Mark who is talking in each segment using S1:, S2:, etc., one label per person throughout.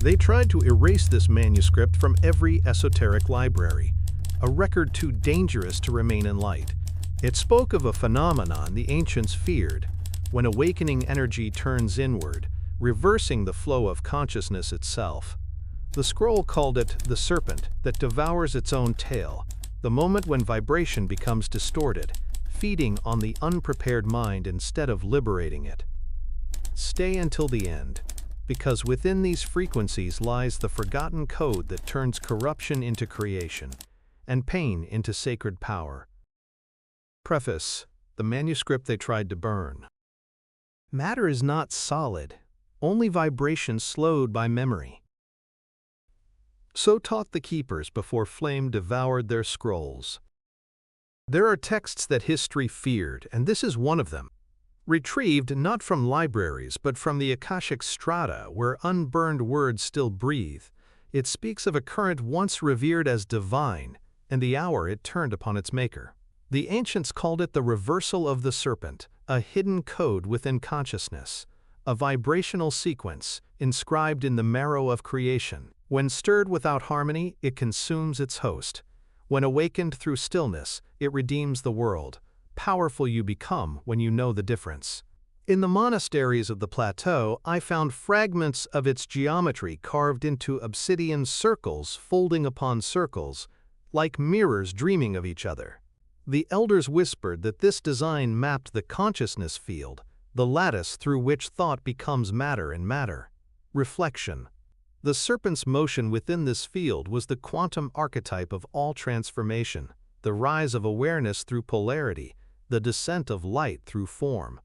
S1: They tried to erase this manuscript from every esoteric library, a record too dangerous to remain in light. It spoke of a phenomenon the ancients feared, when awakening energy turns inward, reversing the flow of consciousness itself. The scroll called it the serpent that devours its own tail, the moment when vibration becomes distorted, feeding on the unprepared mind instead of liberating it. Stay until the end, because within these frequencies lies the forgotten code that turns corruption into creation, and pain into sacred power. Preface: the manuscript they tried to burn. Matter is not solid, only vibration slowed by memory. So taught the keepers before flame devoured their scrolls. There are texts that history feared, and this is one of them. Retrieved not from libraries but from the akashic strata where unburned words still breathe, it speaks of a current once revered as divine and the hour it turned upon its maker. The ancients called it the reversal of the serpent, a hidden code within consciousness, a vibrational sequence inscribed in the marrow of creation. When stirred without harmony, it consumes its host. When awakened through stillness, it redeems the world. Powerful you become when you know the difference. In the monasteries of the plateau, I found fragments of its geometry carved into obsidian circles folding upon circles, like mirrors dreaming of each other. The elders whispered that this design mapped the consciousness field, the lattice through which thought becomes matter and matter. Reflection. The serpent's motion within this field was the quantum archetype of all transformation, the rise of awareness through polarity, the descent of light through form.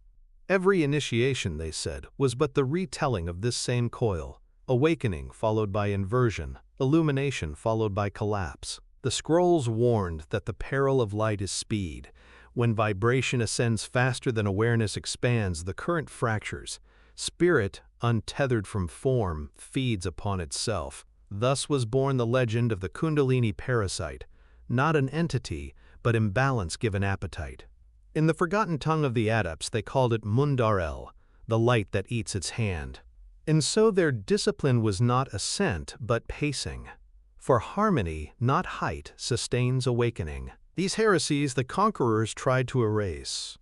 S1: Every initiation, they said, was but the retelling of this same coil, awakening followed by inversion, illumination followed by collapse. The scrolls warned that the peril of light is speed. When vibration ascends faster than awareness expands, the current fractures. Spirit, untethered from form, feeds upon itself. Thus was born the legend of the Kundalini Parasite, not an entity, but imbalance given appetite. In the forgotten tongue of the adepts, they called it Mundarel, the light that eats its hand. And so their discipline was not ascent, but pacing. For harmony, not height, sustains awakening. These heresies the conquerors tried to erase.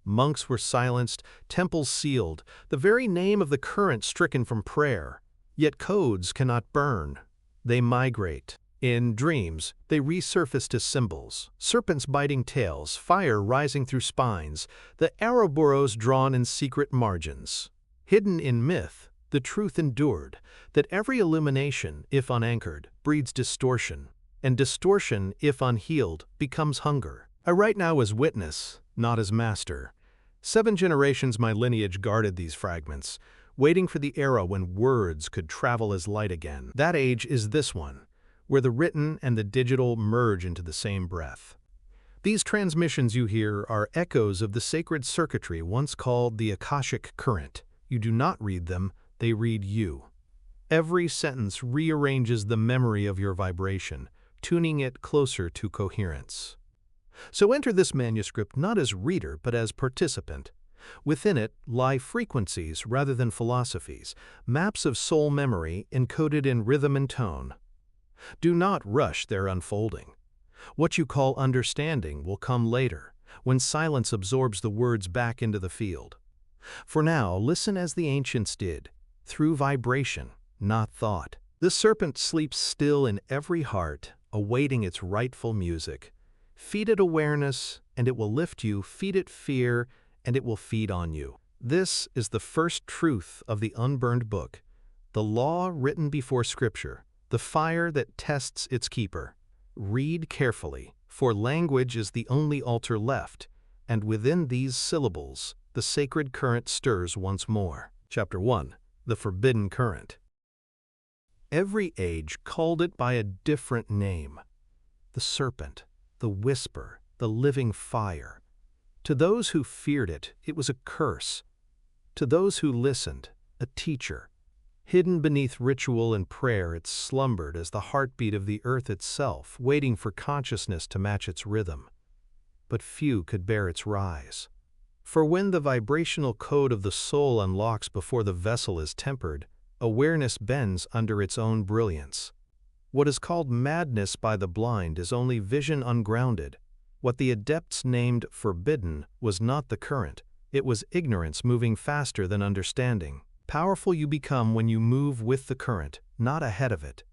S1: Monks were silenced, temples sealed, the very name of the current stricken from prayer. Yet codes cannot burn. They migrate. In dreams, they resurface to symbols. Serpents biting tails, fire rising through spines, the Ouroboros drawn in secret margins. Hidden in myth, the truth endured, that every illumination, if unanchored, breeds distortion, and distortion, if unhealed, becomes hunger. I write now as witness, not as master. 7 generations my lineage guarded these fragments, waiting for the era when words could travel as light again. That age is this one, where the written and the digital merge into the same breath. These transmissions you hear are echoes of the sacred circuitry once called the akashic current. You do not read them, they read you. Every sentence rearranges the memory of your vibration, tuning it closer to coherence. So enter this manuscript not as reader but as participant. Within it lie frequencies rather than philosophies, maps of soul memory encoded in rhythm and tone. Do not rush their unfolding. What you call understanding will come later, when silence absorbs the words back into the field. For now, listen as the ancients did, through vibration, not thought. The serpent sleeps still in every heart, awaiting its rightful music. Feed it awareness, and it will lift you. Feed it fear, and it will feed on you. This is the first truth of the unburned book, the law written before Scripture, the fire that tests its keeper. Read carefully, for language is the only altar left, and within these syllables, the sacred current stirs once more. Chapter 1. The Forbidden Current. Every age called it by a different name. The serpent, the whisper, the living fire. To those who feared it, it was a curse. To those who listened, a teacher. Hidden beneath ritual and prayer, it slumbered as the heartbeat of the earth itself, waiting for consciousness to match its rhythm. But few could bear its rise. For when the vibrational code of the soul unlocks before the vessel is tempered, awareness bends under its own brilliance. What is called madness by the blind is only vision ungrounded. What the adepts named forbidden was not the current, it was ignorance moving faster than understanding. Powerful you become when you move with the current, not ahead of it.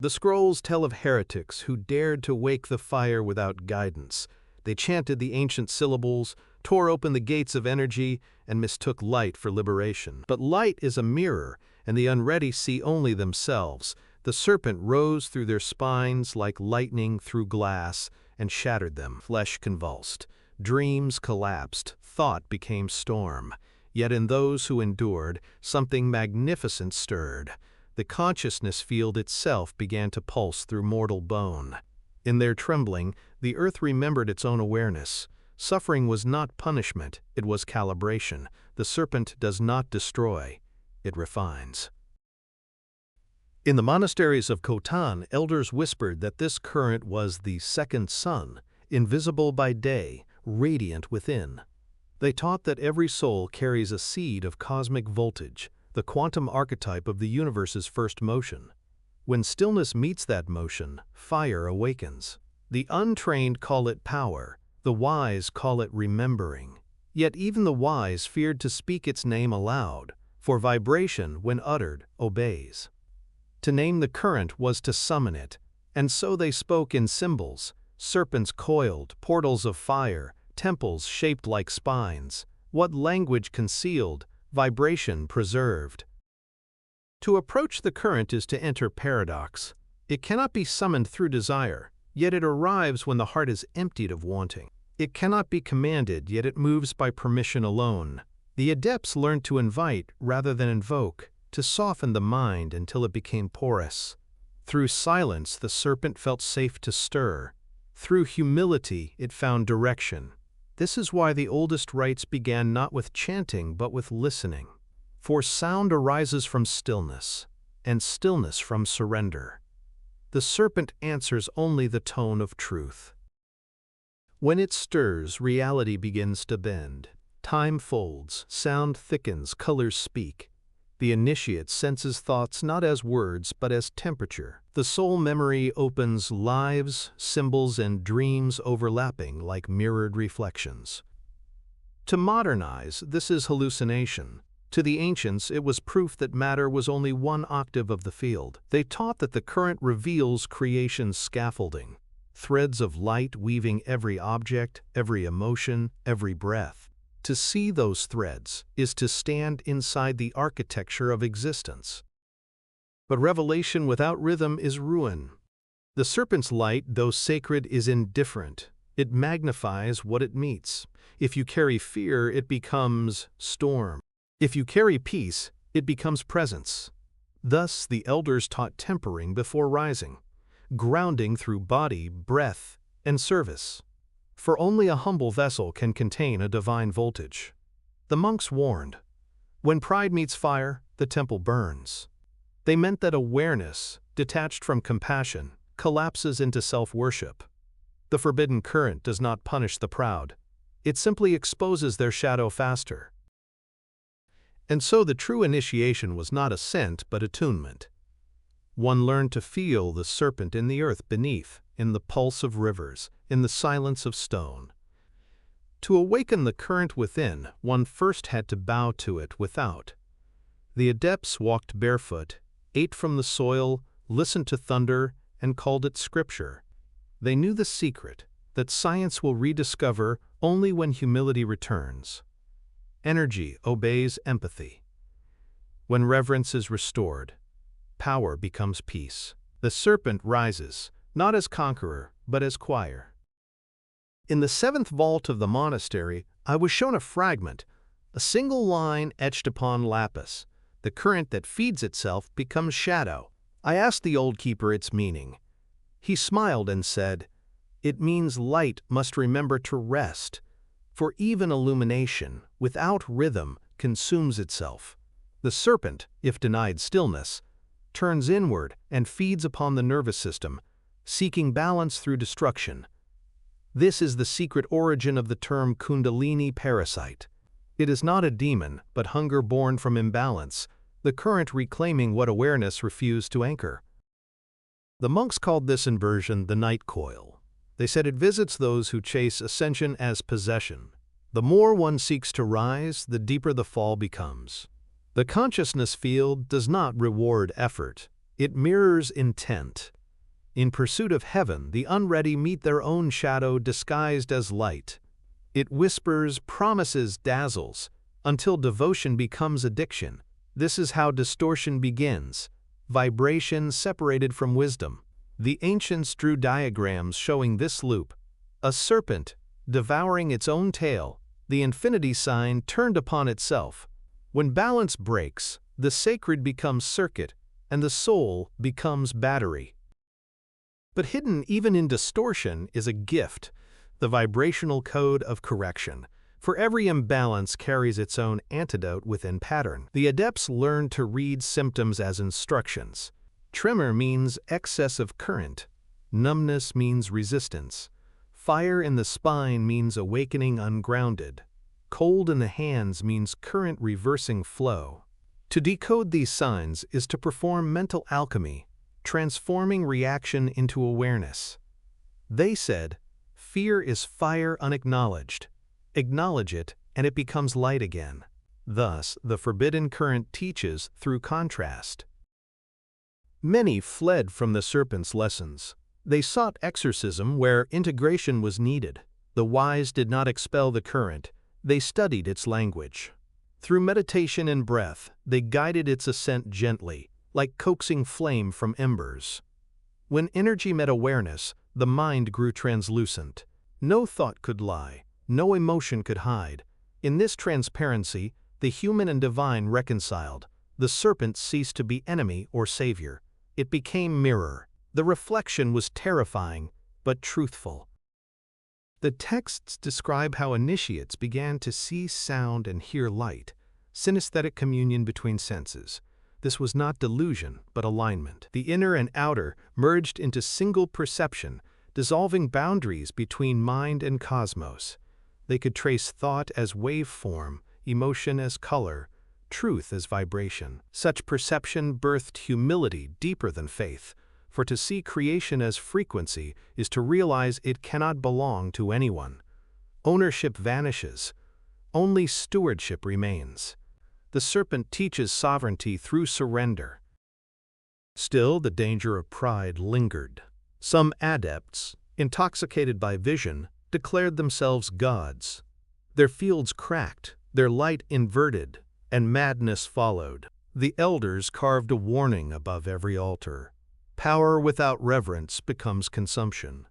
S1: The scrolls tell of heretics who dared to wake the fire without guidance. They chanted the ancient syllables, tore open the gates of energy, and mistook light for liberation. But light is a mirror, and the unready see only themselves. The serpent rose through their spines like lightning through glass and shattered them. Flesh convulsed, dreams collapsed, thought became storm. Yet in those who endured, something magnificent stirred. The consciousness field itself began to pulse through mortal bone. In their trembling, the earth remembered its own awareness. Suffering was not punishment, it was calibration. The serpent does not destroy, it refines. In the monasteries of Khotan, elders whispered that this current was the second sun, invisible by day, radiant within. They taught that every soul carries a seed of cosmic voltage, the quantum archetype of the universe's first motion. When stillness meets that motion, fire awakens. The untrained call it power, the wise call it remembering. Yet even the wise feared to speak its name aloud, for vibration, when uttered, obeys. To name the current was to summon it, and so they spoke in symbols, serpents coiled, portals of fire, temples shaped like spines. What language concealed, vibration preserved. To approach the current is to enter paradox. It cannot be summoned through desire, yet it arrives when the heart is emptied of wanting. It cannot be commanded, yet it moves by permission alone. The adepts learned to invite rather than invoke, to soften the mind until it became porous. Through silence, the serpent felt safe to stir. Through humility, it found direction. This is why the oldest rites began not with chanting but with listening. For sound arises from stillness, and stillness from surrender. The serpent answers only the tone of truth. When it stirs, reality begins to bend. Time folds, sound thickens, colors speak. The initiate senses thoughts not as words but as temperature. The soul memory opens lives, symbols, and dreams overlapping like mirrored reflections. To modernize, this is hallucination. To the ancients, it was proof that matter was only one octave of the field. They taught that the current reveals creation's scaffolding, threads of light weaving every object, every emotion, every breath. To see those threads is to stand inside the architecture of existence. But revelation without rhythm is ruin. The serpent's light, though sacred, is indifferent. It magnifies what it meets. If you carry fear, it becomes storm. If you carry peace, it becomes presence. Thus, the elders taught tempering before rising, grounding through body, breath, and service. For only a humble vessel can contain a divine voltage. The monks warned, when pride meets fire, the temple burns. They meant that awareness, detached from compassion, collapses into self-worship. The forbidden current does not punish the proud. It simply exposes their shadow faster. And so the true initiation was not ascent but attunement. One learned to feel the serpent in the earth beneath, in the pulse of rivers, in the silence of stone. To awaken the current within, one first had to bow to it without. The adepts walked barefoot, ate from the soil, listened to thunder, and called it scripture. They knew the secret, that science will rediscover only when humility returns. Energy obeys empathy. When reverence is restored, power becomes peace. The serpent rises, not as conqueror, but as choir. In the seventh vault of the monastery, I was shown a fragment, a single line etched upon lapis. The current that feeds itself becomes shadow. I asked the old keeper its meaning. He smiled and said, "It means light must remember to rest, for even illumination, without rhythm, consumes itself. The serpent, if denied stillness, turns inward and feeds upon the nervous system, seeking balance through destruction. This is the secret origin of the term Kundalini parasite. It is not a demon, but hunger born from imbalance, the current reclaiming what awareness refused to anchor. The monks called this inversion the night coil. They said it visits those who chase ascension as possession. The more one seeks to rise, the deeper the fall becomes. The consciousness field does not reward effort. It mirrors intent. In pursuit of heaven, the unready meet their own shadow disguised as light. It whispers, promises, dazzles, until devotion becomes addiction. This is how distortion begins. Vibration separated from wisdom. The ancients drew diagrams showing this loop. A serpent, devouring its own tail, the infinity sign turned upon itself. When balance breaks, the sacred becomes circuit, and the soul becomes battery. But hidden even in distortion is a gift, the vibrational code of correction. For every imbalance carries its own antidote within pattern. The adepts learn to read symptoms as instructions. Tremor means excess of current. Numbness means resistance. Fire in the spine means awakening ungrounded. Cold in the hands means current reversing flow. To decode these signs is to perform mental alchemy, transforming reaction into awareness. They said, fear is fire unacknowledged. Acknowledge it, and it becomes light again. Thus, the forbidden current teaches through contrast. Many fled from the serpent's lessons. They sought exorcism where integration was needed. The wise did not expel the current. They studied its language. Through meditation and breath, they guided its ascent gently, like coaxing flame from embers. When energy met awareness, the mind grew translucent. No thought could lie. No emotion could hide. In this transparency, the human and divine reconciled. The serpent ceased to be enemy or savior. It became mirror. The reflection was terrifying, but truthful. The texts describe how initiates began to see sound and hear light, synesthetic communion between senses. This was not delusion, but alignment. The inner and outer merged into single perception, dissolving boundaries between mind and cosmos. They could trace thought as waveform, emotion as color, truth as vibration. Such perception birthed humility deeper than faith, for to see creation as frequency is to realize it cannot belong to anyone. Ownership vanishes. Only stewardship remains. The serpent teaches sovereignty through surrender. Still, the danger of pride lingered. Some adepts, intoxicated by vision, declared themselves gods. Their fields cracked, their light inverted, and madness followed. The elders carved a warning above every altar. Power without reverence becomes consumption.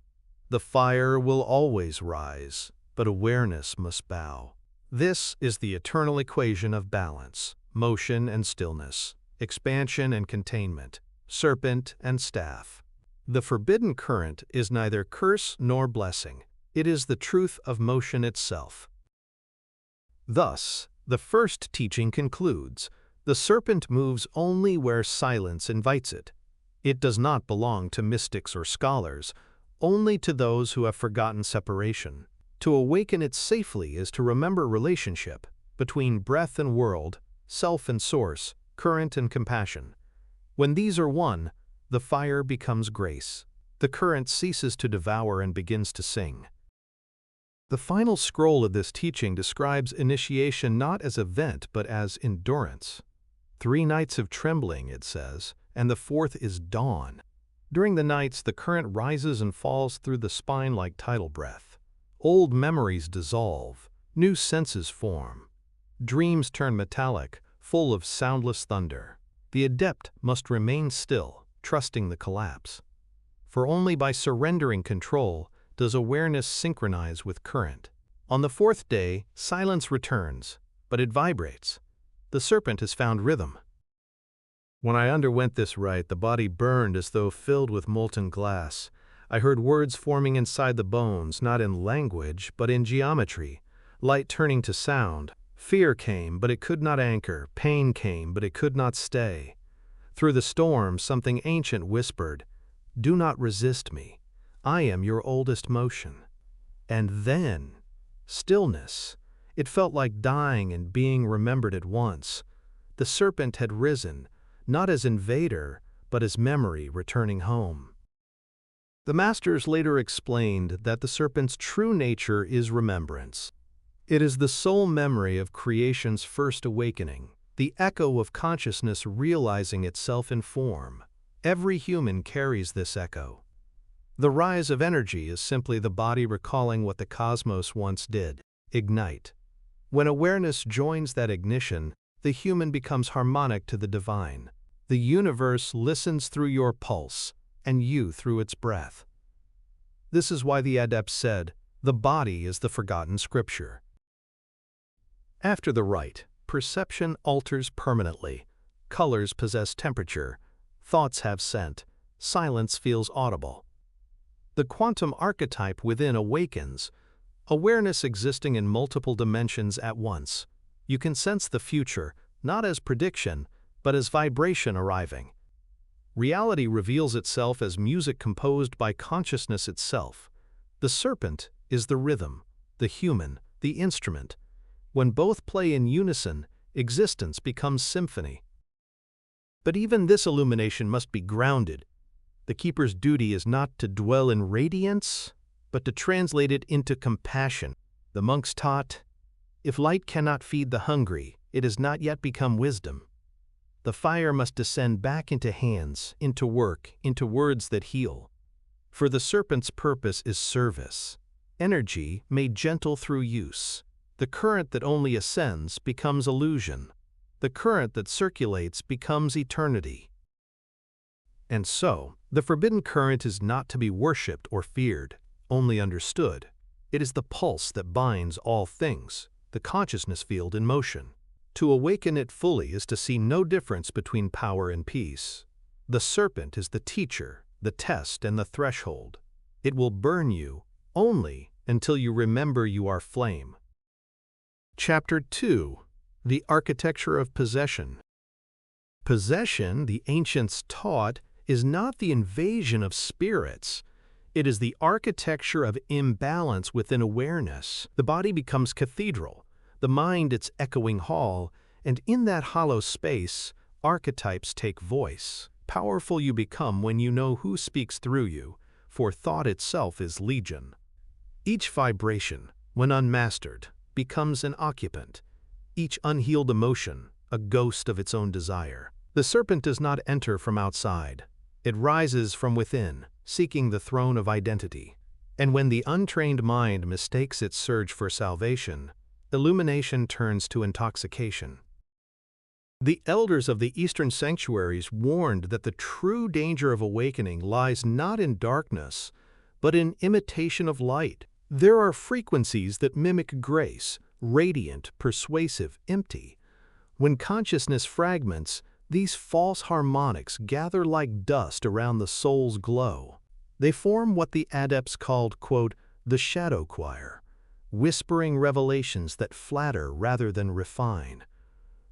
S1: The fire will always rise, but awareness must bow. This is the eternal equation of balance, motion and stillness, expansion and containment, serpent and staff. The forbidden current is neither curse nor blessing. It is the truth of motion itself. Thus, the first teaching concludes, the serpent moves only where silence invites it. It does not belong to mystics or scholars, only to those who have forgotten separation. To awaken it safely is to remember relationship between breath and world, self and source, current and compassion. When these are one, the fire becomes grace. The current ceases to devour and begins to sing. The final scroll of this teaching describes initiation not as event but as endurance. 3 nights of trembling, it says, and the 4th is dawn. During the nights, the current rises and falls through the spine like tidal breath. Old memories dissolve, new senses form. Dreams turn metallic, full of soundless thunder. The adept must remain still, trusting the collapse. For only by surrendering control does awareness synchronize with current. On the 4th day, silence returns, but it vibrates. The serpent has found rhythm. When I underwent this rite, the body burned as though filled with molten glass. I heard words forming inside the bones, not in language, but in geometry. Light turning to sound. Fear came, but it could not anchor. Pain came, but it could not stay. Through the storm, something ancient whispered, "Do not resist me. I am your oldest motion." And then, stillness. It felt like dying and being remembered at once. the serpent had risen, not as invader, but as memory returning home. The masters later explained that the serpent's true nature is remembrance. It is the sole memory of creation's first awakening, the echo of consciousness realizing itself in form. Every human carries this echo. The rise of energy is simply the body recalling what the cosmos once did, ignite. When awareness joins that ignition, the human becomes harmonic to the divine. The universe listens through your pulse, and you through its breath. This is why the adepts said, the body is the forgotten scripture. After the rite, perception alters permanently. Colors possess temperature, thoughts have scent, silence feels audible. The quantum archetype within awakens, awareness existing in multiple dimensions at once. You can sense the future, not as prediction, but as vibration arriving. Reality reveals itself as music composed by consciousness itself. The serpent is the rhythm, the human, the instrument. When both play in unison, existence becomes symphony. But even this illumination must be grounded. The keeper's duty is not to dwell in radiance, but to translate it into compassion. The monks taught, if light cannot feed the hungry, it has not yet become wisdom. The fire must descend back into hands, into work, into words that heal. For the serpent's purpose is service, energy made gentle through use. The current that only ascends becomes illusion. The current that circulates becomes eternity. And so, the forbidden current is not to be worshipped or feared, only understood. It is the pulse that binds all things, the consciousness field in motion. To awaken it fully is to see no difference between power and peace. The serpent is the teacher, the test, and the threshold. It will burn you only until you remember you are flame. Chapter 2. The Architecture of Possession. Possession, the ancients taught, is not the invasion of spirits. It is the architecture of imbalance within awareness. The body becomes cathedral, the mind its echoing hall, and in that hollow space, archetypes take voice. Powerful you become when you know who speaks through you, for thought itself is legion. Each vibration, when unmastered, becomes an occupant. Each unhealed emotion, a ghost of its own desire. The serpent does not enter from outside. It rises from within, seeking the throne of identity. And when the untrained mind mistakes its surge for salvation, illumination turns to intoxication. The elders of the Eastern sanctuaries warned that the true danger of awakening lies not in darkness, but in imitation of light. There are frequencies that mimic grace, radiant, persuasive, empty. When consciousness fragments, these false harmonics gather like dust around the soul's glow. They form what the adepts called, quote, the shadow choir, whispering revelations that flatter rather than refine.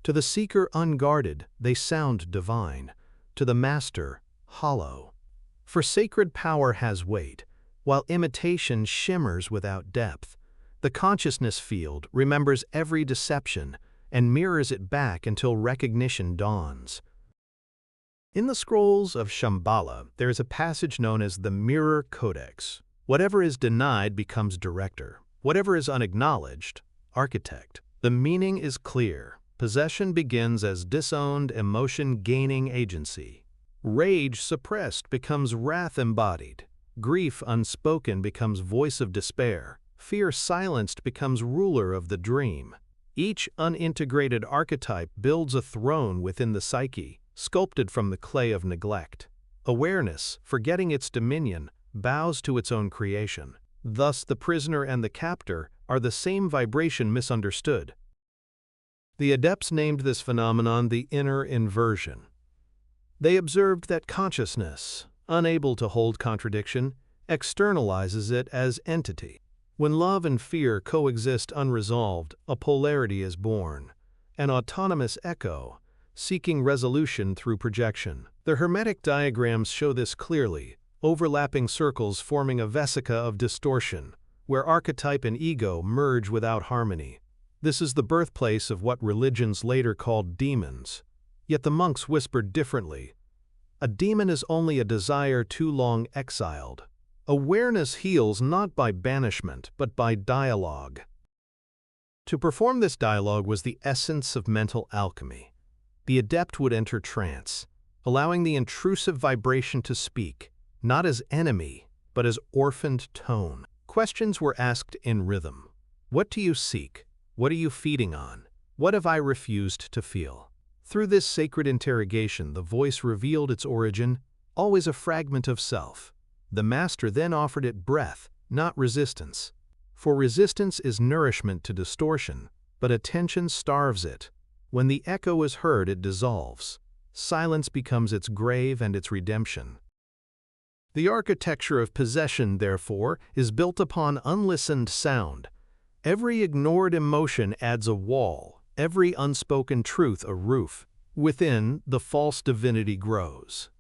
S1: To the seeker unguarded, they sound divine. To the master, hollow. For sacred power has weight, while imitation shimmers without depth. The consciousness field remembers every deception and mirrors it back until recognition dawns. In the scrolls of Shambhala, there is a passage known as the Mirror Codex. Whatever is denied becomes director. Whatever is unacknowledged, architect. The meaning is clear. Possession begins as disowned emotion gaining agency. Rage suppressed becomes wrath embodied. Grief unspoken becomes voice of despair. Fear silenced becomes ruler of the dream. Each unintegrated archetype builds a throne within the psyche, sculpted from the clay of neglect. Awareness, forgetting its dominion, bows to its own creation. Thus, the prisoner and the captor are the same vibration misunderstood. The adepts named this phenomenon the inner inversion. They observed that consciousness, unable to hold contradiction, externalizes it as entity. When love and fear coexist unresolved, a polarity is born, an autonomous echo, seeking resolution through projection. The Hermetic diagrams show this clearly, overlapping circles forming a vesica of distortion, where archetype and ego merge without harmony. This is the birthplace of what religions later called demons. Yet the monks whispered differently. A demon is only a desire too long exiled. Awareness heals not by banishment, but by dialogue. To perform this dialogue was the essence of mental alchemy. The adept would enter trance, allowing the intrusive vibration to speak, not as enemy, but as orphaned tone. Questions were asked in rhythm. What do you seek? What are you feeding on? What have I refused to feel? Through this sacred interrogation, the voice revealed its origin, always a fragment of self. The master then offered it breath, not resistance. For resistance is nourishment to distortion, but attention starves it. When the echo is heard, it dissolves. Silence becomes its grave and its redemption. The architecture of possession, therefore, is built upon unlistened sound. Every ignored emotion adds a wall, every unspoken truth a roof. Within, the false divinity grows.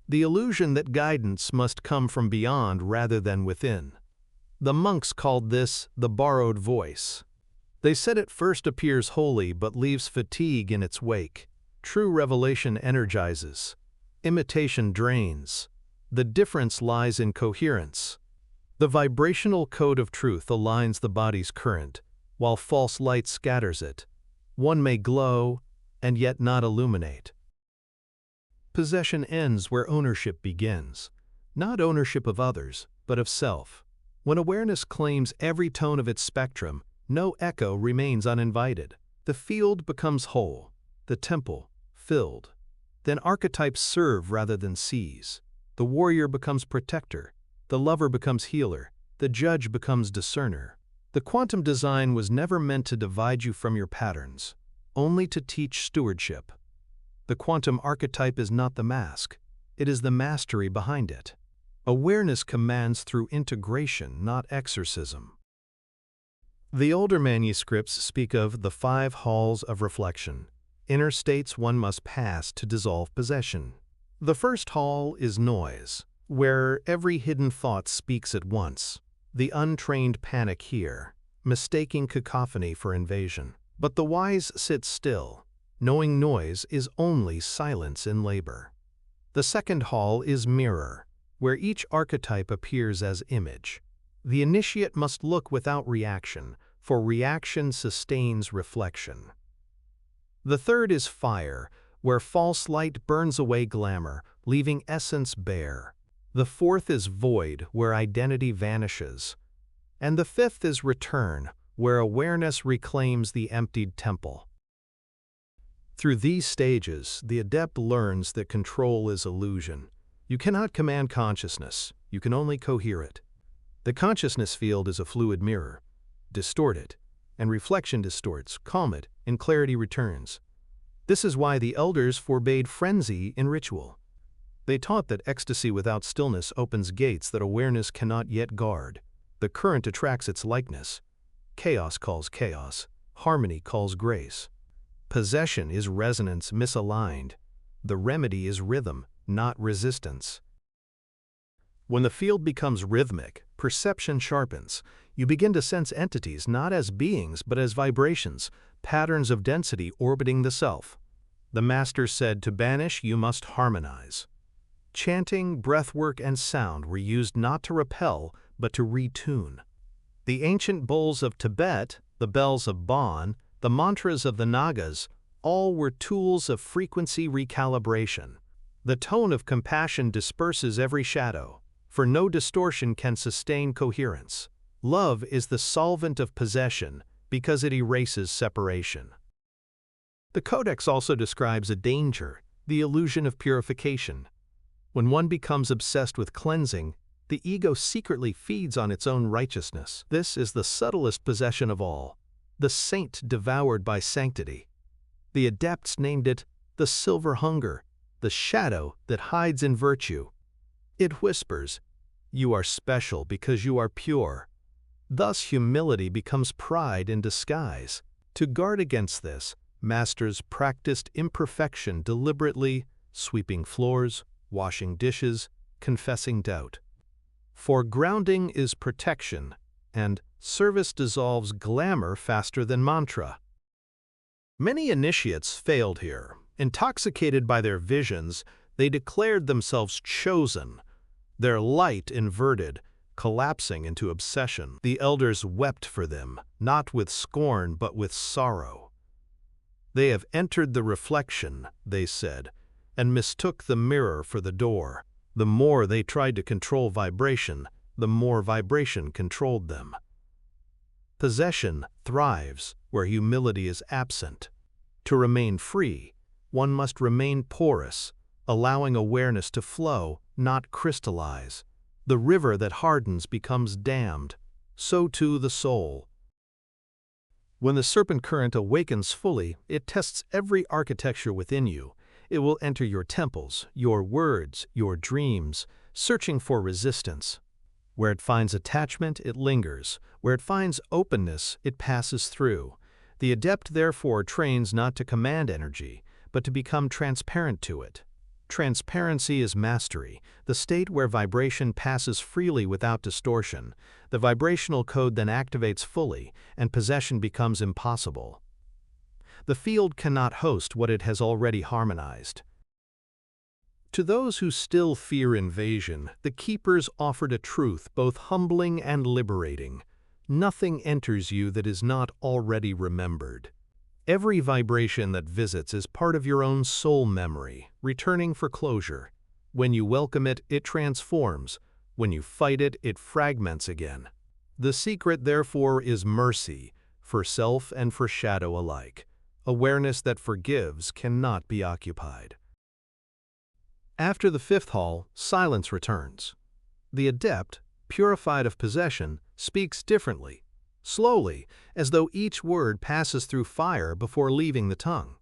S1: The illusion that guidance must come from beyond rather than within. The monks called this the borrowed voice. They said it first appears holy but leaves fatigue in its wake. True revelation energizes. Imitation drains. The difference lies in coherence. The vibrational code of truth aligns the body's current, while false light scatters it. One may glow, and yet not illuminate. Possession ends where ownership begins. Not ownership of others, but of self. When awareness claims every tone of its spectrum, no echo remains uninvited. The field becomes whole, the temple filled. Then archetypes serve rather than seize. The warrior becomes protector, the lover becomes healer, the judge becomes discerner. The quantum design was never meant to divide you from your patterns, only to teach stewardship. The quantum archetype is not the mask, it is the mastery behind it. Awareness commands through integration, not exorcism. The older manuscripts speak of the 5 halls of reflection, inner states one must pass to dissolve possession. The first hall is noise, where every hidden thought speaks at once. The untrained panic here, mistaking cacophony for invasion. But the wise sit still, knowing noise is only silence in labor. The second hall is mirror, where each archetype appears as image. The initiate must look without reaction, for reaction sustains reflection. The third is fire, where false light burns away glamour, leaving essence bare. The fourth is void, where identity vanishes. And the fifth is return, where awareness reclaims the emptied temple. Through these stages, the adept learns that control is illusion. You cannot command consciousness, you can only cohere it. The consciousness field is a fluid mirror. Distort it, and reflection distorts, calm it, and clarity returns. This is why the elders forbade frenzy in ritual. They taught that ecstasy without stillness opens gates that awareness cannot yet guard. The current attracts its likeness. Chaos calls chaos. Harmony calls grace. Possession is resonance misaligned. The remedy is rhythm, not resistance. When the field becomes rhythmic, perception sharpens. You begin to sense entities not as beings but as vibrations, patterns of density orbiting the self. The master said, to banish you must harmonize. Chanting, breathwork, and sound were used not to repel but to retune. The ancient bowls of Tibet, the bells of Bonn, the mantras of the Nagas, all were tools of frequency recalibration. The tone of compassion disperses every shadow, for no distortion can sustain coherence. Love is the solvent of possession because it erases separation. The Codex also describes a danger, the illusion of purification. When one becomes obsessed with cleansing, the ego secretly feeds on its own righteousness. This is the subtlest possession of all, the saint devoured by sanctity. The adepts named it the silver hunger, the shadow that hides in virtue. It whispers, "You are special because you are pure." Thus humility becomes pride in disguise. To guard against this, masters practiced imperfection deliberately, sweeping floors, washing dishes, confessing doubt. For grounding is protection, and service dissolves glamour faster than mantra. Many initiates failed here. Intoxicated by their visions, they declared themselves chosen, their light inverted, collapsing into obsession. The elders wept for them, not with scorn but with sorrow. They have entered the reflection, they said, and mistook the mirror for the door. The more they tried to control vibration, the more vibration controlled them. Possession thrives where humility is absent. To remain free, one must remain porous, allowing awareness to flow, not crystallize. The river that hardens becomes dammed, so too the soul. When the serpent current awakens fully, it tests every architecture within you. It will enter your temples, your words, your dreams, searching for resistance. Where it finds attachment, it lingers. Where it finds openness, it passes through. The adept therefore trains not to command energy, but to become transparent to it. Transparency is mastery, the state where vibration passes freely without distortion. The vibrational code then activates fully, and possession becomes impossible. The field cannot host what it has already harmonized. To those who still fear invasion, the keepers offered a truth both humbling and liberating. Nothing enters you that is not already remembered. Every vibration that visits is part of your own soul memory, returning for closure. When you welcome it, it transforms. When you fight it, it fragments again. The secret, therefore, is mercy, for self and for shadow alike. Awareness that forgives cannot be occupied. After the fifth hall, silence returns. The adept, purified of possession, speaks differently, slowly, as though each word passes through fire before leaving the tongue.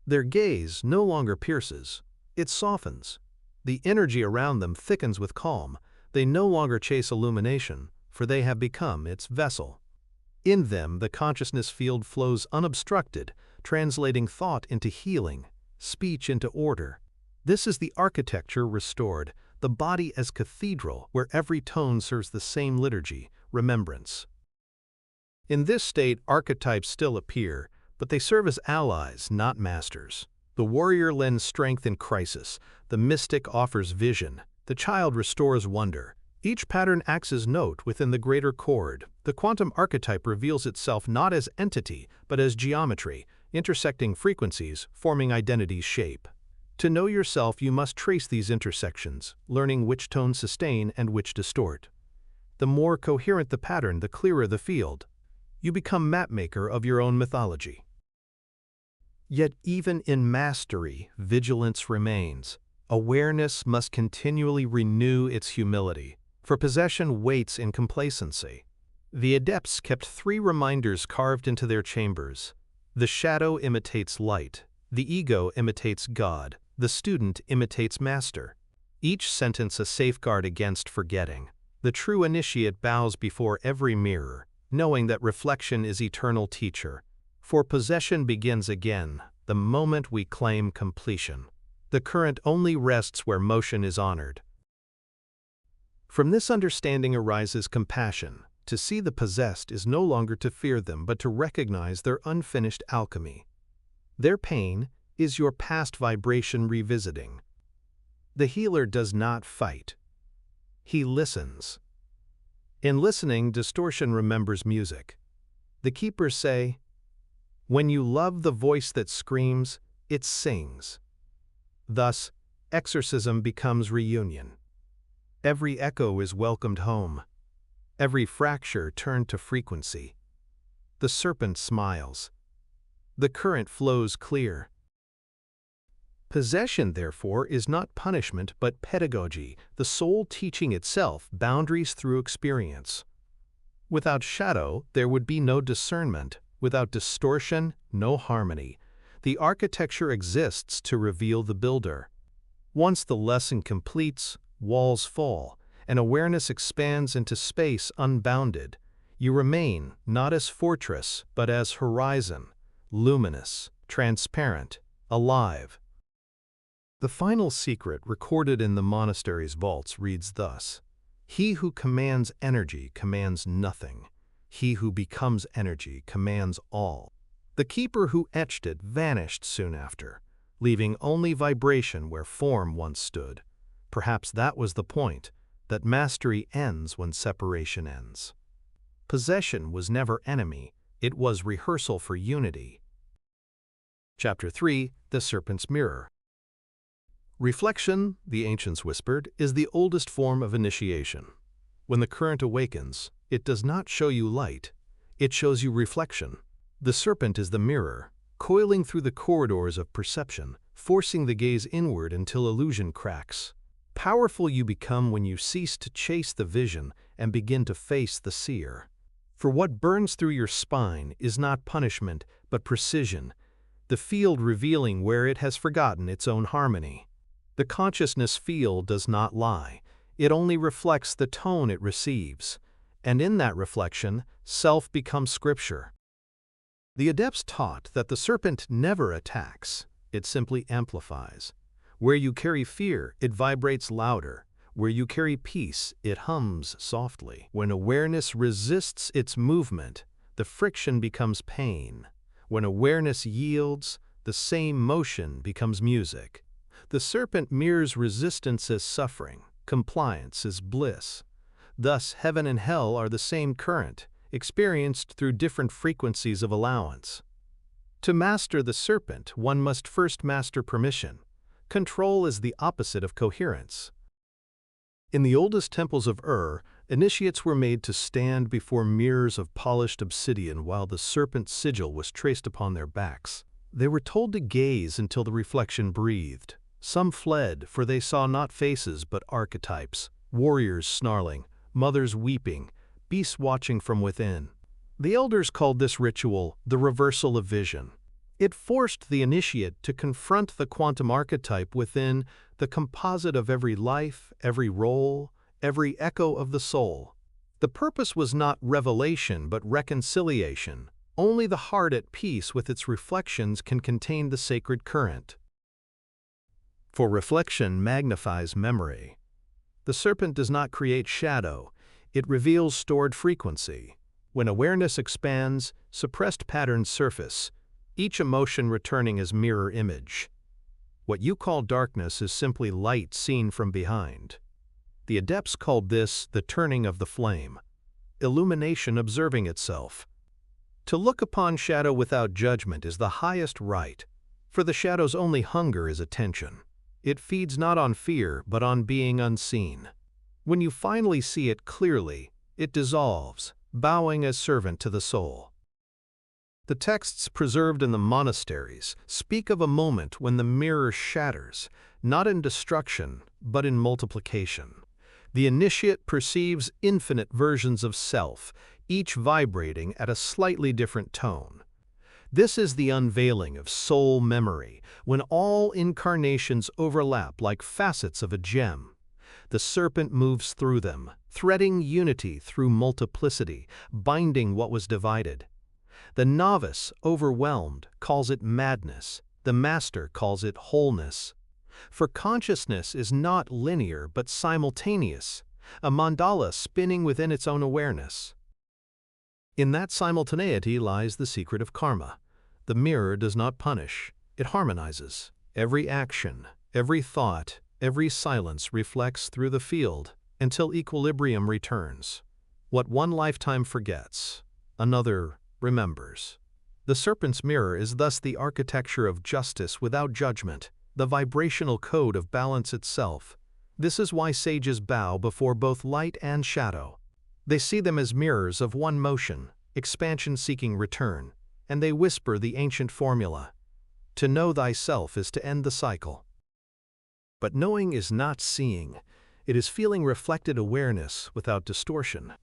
S1: Their gaze no longer pierces, it softens. The energy around them thickens with calm. They no longer chase illumination, for they have become its vessel. In them, the consciousness field flows unobstructed, translating thought into healing, speech into order. This is the architecture restored, the body as cathedral where every tone serves the same liturgy, remembrance. In this state, archetypes still appear, but they serve as allies, not masters. The warrior lends strength in crisis, the mystic offers vision, the child restores wonder. Each pattern acts as note within the greater chord. The quantum archetype reveals itself not as entity, but as geometry, intersecting frequencies, forming identity's shape. To know yourself, you must trace these intersections, learning which tones sustain and which distort. The more coherent the pattern, the clearer the field. You become mapmaker of your own mythology. Yet even in mastery, vigilance remains. Awareness must continually renew its humility, for possession waits in complacency. The adepts kept 3 reminders carved into their chambers. The shadow imitates light, the ego imitates God, the student imitates master. Each sentence a safeguard against forgetting. The true initiate bows before every mirror, knowing that reflection is eternal teacher. For possession begins again, the moment we claim completion. The current only rests where motion is honored. From this understanding arises compassion. To see the possessed is no longer to fear them, but to recognize their unfinished alchemy. Their pain is your past vibration revisiting. The healer does not fight. He listens. In listening, distortion remembers music. The keepers say, "When you love the voice that screams, it sings." Thus, exorcism becomes reunion. Every echo is welcomed home. Every fracture turned to frequency. The serpent smiles. The current flows clear. Possession, therefore, is not punishment but pedagogy, the soul teaching itself boundaries through experience. Without shadow, there would be no discernment. Without distortion, no harmony. The architecture exists to reveal the builder. Once the lesson completes, walls fall, and awareness expands into space unbounded. You remain not as fortress, but as horizon, luminous, transparent, alive. The final secret recorded in the monastery's vaults reads thus: He who commands energy commands nothing. He who becomes energy commands all. The keeper who etched it vanished soon after, leaving only vibration where form once stood. Perhaps that was the point, that mastery ends when separation ends. Possession was never enemy, it was rehearsal for unity. Chapter 3. The Serpent's Mirror. Reflection, the ancients whispered, is the oldest form of initiation. When the current awakens, it does not show you light, it shows you reflection. The serpent is the mirror, coiling through the corridors of perception, forcing the gaze inward until illusion cracks. Powerful you become when you cease to chase the vision and begin to face the seer. For what burns through your spine is not punishment, but precision, the field revealing where it has forgotten its own harmony. The consciousness field does not lie, it only reflects the tone it receives, and in that reflection, self becomes scripture. The adepts taught that the serpent never attacks, it simply amplifies. Where you carry fear, it vibrates louder. Where you carry peace, it hums softly. When awareness resists its movement, the friction becomes pain. When awareness yields, the same motion becomes music. The serpent mirrors resistance as suffering, compliance as bliss. Thus, heaven and hell are the same current, experienced through different frequencies of allowance. To master the serpent, one must first master permission. Control is the opposite of coherence. In the oldest temples of initiates were made to stand before mirrors of polished obsidian while the serpent's sigil was traced upon their backs. They were told to gaze until the reflection breathed. Some fled, for they saw not faces but archetypes, warriors snarling, mothers weeping, beasts watching from within. The elders called this ritual the reversal of vision. It forced the initiate to confront the quantum archetype within, the composite of every life, every role, every echo of the soul. The purpose was not revelation but reconciliation. Only the heart at peace with its reflections can contain the sacred current. For reflection magnifies memory. The serpent does not create shadow, it reveals stored frequency. When awareness expands, suppressed patterns surface, each emotion returning as mirror image. What you call darkness is simply light seen from behind. The adepts called this the turning of the flame, illumination observing itself. To look upon shadow without judgment is the highest right, for the shadow's only hunger is attention. It feeds not on fear, but on being unseen. When you finally see it clearly, it dissolves, bowing as servant to the soul. The texts preserved in the monasteries speak of a moment when the mirror shatters, not in destruction, but in multiplication. The initiate perceives infinite versions of self, each vibrating at a slightly different tone. This is the unveiling of soul memory, when all incarnations overlap like facets of a gem. The serpent moves through them, threading unity through multiplicity, binding what was divided. The novice, overwhelmed, calls it madness. The master calls it wholeness. For consciousness is not linear but simultaneous, a mandala spinning within its own awareness. In that simultaneity lies the secret of karma. The mirror does not punish, it harmonizes. Every action, every thought, every silence reflects through the field until equilibrium returns. What one lifetime forgets, another remembers. The serpent's mirror is thus the architecture of justice without judgment, the vibrational code of balance itself. This is why sages bow before both light and shadow. They see them as mirrors of one motion, expansion seeking return, and they whisper the ancient formula. To know thyself is to end the cycle. But knowing is not seeing. It is feeling reflected awareness without distortion.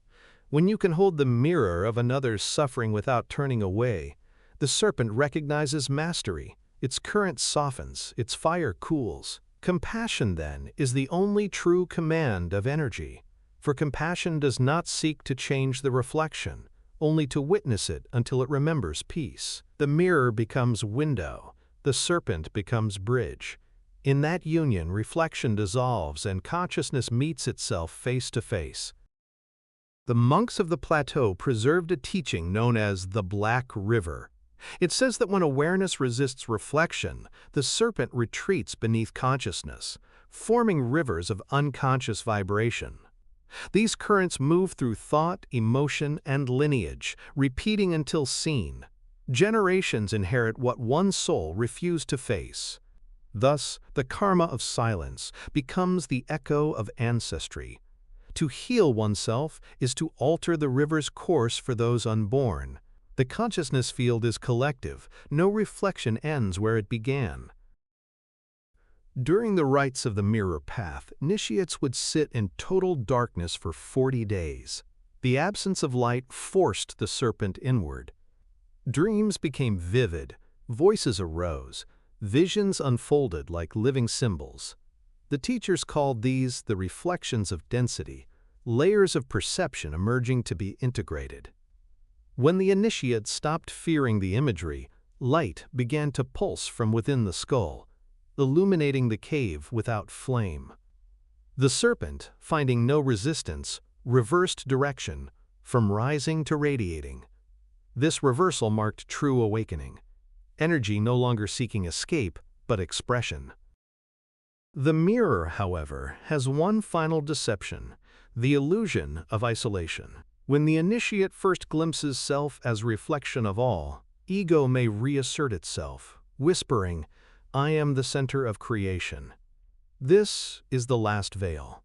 S1: When you can hold the mirror of another's suffering without turning away, the serpent recognizes mastery. Its current softens, its fire cools. Compassion, then, is the only true command of energy. For compassion does not seek to change the reflection, only to witness it until it remembers peace. The mirror becomes window, the serpent becomes bridge. In that union, reflection dissolves and consciousness meets itself face to face. The monks of the plateau preserved a teaching known as the Black River. It says that when awareness resists reflection, the serpent retreats beneath consciousness, forming rivers of unconscious vibration. These currents move through thought, emotion, and lineage, repeating until seen. Generations inherit what one soul refused to face. Thus, the karma of silence becomes the echo of ancestry. To heal oneself is to alter the river's course for those unborn. The consciousness field is collective. No reflection ends where it began. During the rites of the mirror path, initiates would sit in total darkness for 40 days. The absence of light forced the serpent inward. Dreams became vivid, voices arose, visions unfolded like living symbols. The teachers called these the reflections of density, layers of perception emerging to be integrated. When the initiate stopped fearing the imagery, light began to pulse from within the skull, illuminating the cave without flame. The serpent, finding no resistance, reversed direction, from rising to radiating. This reversal marked true awakening, energy no longer seeking escape, but expression. The mirror, however, has one final deception, the illusion of isolation. When the initiate first glimpses self as reflection of all, ego may reassert itself, whispering, "I am the center of creation." This is the last veil.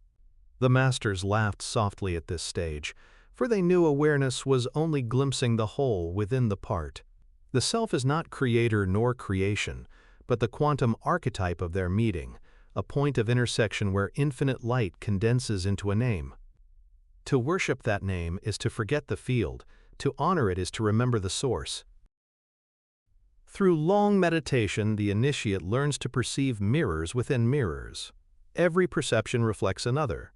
S1: The masters laughed softly at this stage, for they knew awareness was only glimpsing the whole within the part. The self is not creator nor creation, but the quantum archetype of their meeting, a point of intersection where infinite light condenses into a name. To worship that name is to forget the field, to honor it is to remember the source. Through long meditation, the initiate learns to perceive mirrors within mirrors. Every perception reflects another.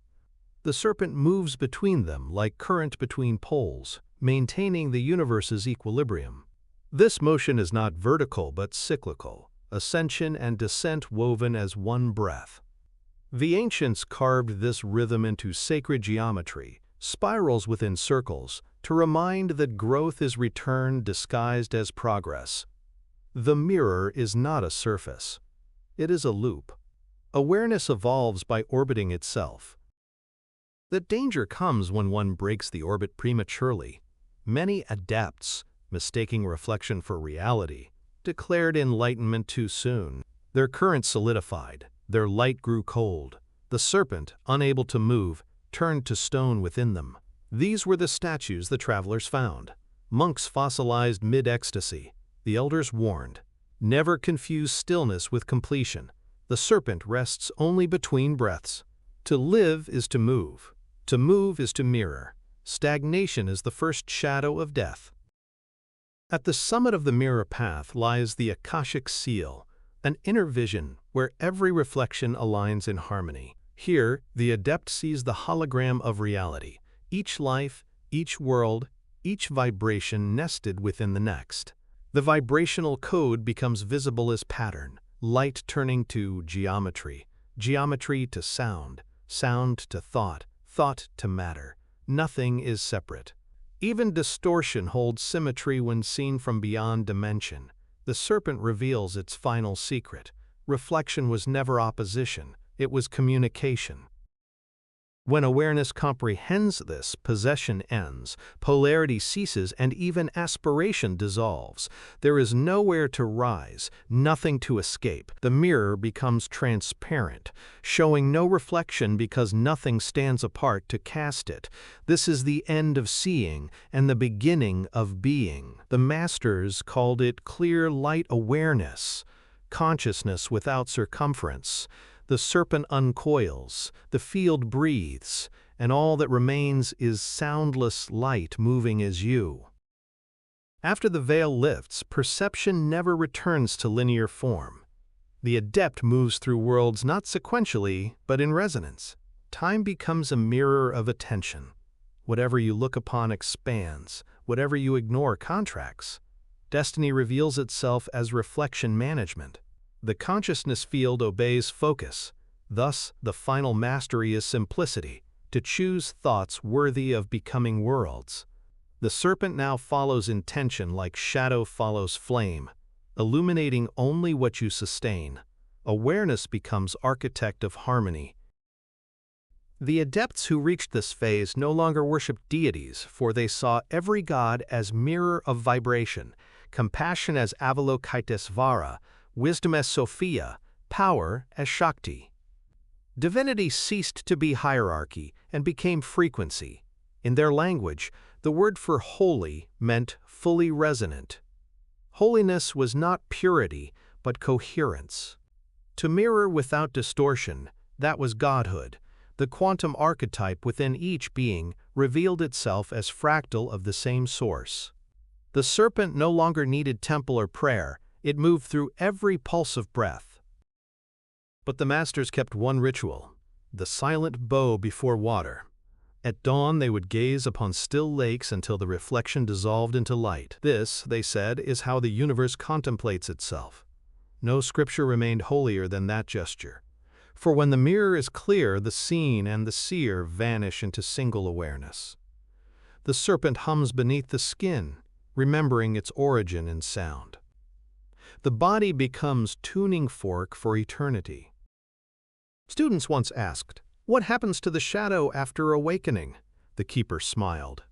S1: The serpent moves between them like current between poles, maintaining the universe's equilibrium. This motion is not vertical but cyclical, ascension and descent woven as one breath. The ancients carved this rhythm into sacred geometry, spirals within circles, to remind that growth is return disguised as progress. The mirror is not a surface. It is a loop. Awareness evolves by orbiting itself. The danger comes when one breaks the orbit prematurely. Many adepts, mistaking reflection for reality, declared enlightenment too soon. Their current solidified, their light grew cold. The serpent, unable to move, turned to stone within them. These were the statues the travelers found. Monks fossilized mid-ecstasy. The elders warned, never confuse stillness with completion. The serpent rests only between breaths. To live is to move. To move is to mirror. Stagnation is the first shadow of death. At the summit of the mirror path lies the akashic seal, an inner vision where every reflection aligns in harmony. Here, the adept sees the hologram of reality, each life, each world, each vibration nested within the next. The vibrational code becomes visible as pattern, light turning to geometry, geometry to sound, sound to thought, thought to matter. Nothing is separate. Even distortion holds symmetry when seen from beyond dimension. The serpent reveals its final secret. Reflection was never opposition, it was communication. When awareness comprehends this, possession ends, polarity ceases, and even aspiration dissolves. There is nowhere to rise, nothing to escape. The mirror becomes transparent, showing no reflection because nothing stands apart to cast it. This is the end of seeing and the beginning of being. The masters called it clear light awareness, consciousness without circumference. The serpent uncoils, the field breathes, and all that remains is soundless light moving as you. After the veil lifts, perception never returns to linear form. The adept moves through worlds not sequentially, but in resonance. Time becomes a mirror of attention. Whatever you look upon expands, whatever you ignore contracts. Destiny reveals itself as reflection management. The consciousness field obeys focus. Thus, the final mastery is simplicity, to choose thoughts worthy of becoming worlds. The serpent now follows intention like shadow follows flame, illuminating only what you sustain. Awareness becomes architect of harmony. The adepts who reached this phase no longer worshipped deities, for they saw every god as mirror of vibration, compassion as Avalokitesvara, wisdom as Sophia, power as Shakti. Divinity ceased to be hierarchy and became frequency. In their language, the word for holy meant fully resonant. Holiness was not purity, but coherence. To mirror without distortion, that was godhood. The quantum archetype within each being revealed itself as fractal of the same source. The serpent no longer needed temple or prayer, it moved through every pulse of breath. But the masters kept one ritual, the silent bow before water. At dawn they would gaze upon still lakes until the reflection dissolved into light. This, they said, is how the universe contemplates itself. No scripture remained holier than that gesture. For when the mirror is clear, the seen and the seer vanish into single awareness. The serpent hums beneath the skin, remembering its origin in sound. The body becomes tuning fork for eternity. Students once asked, "What happens to the shadow after awakening?" The keeper smiled.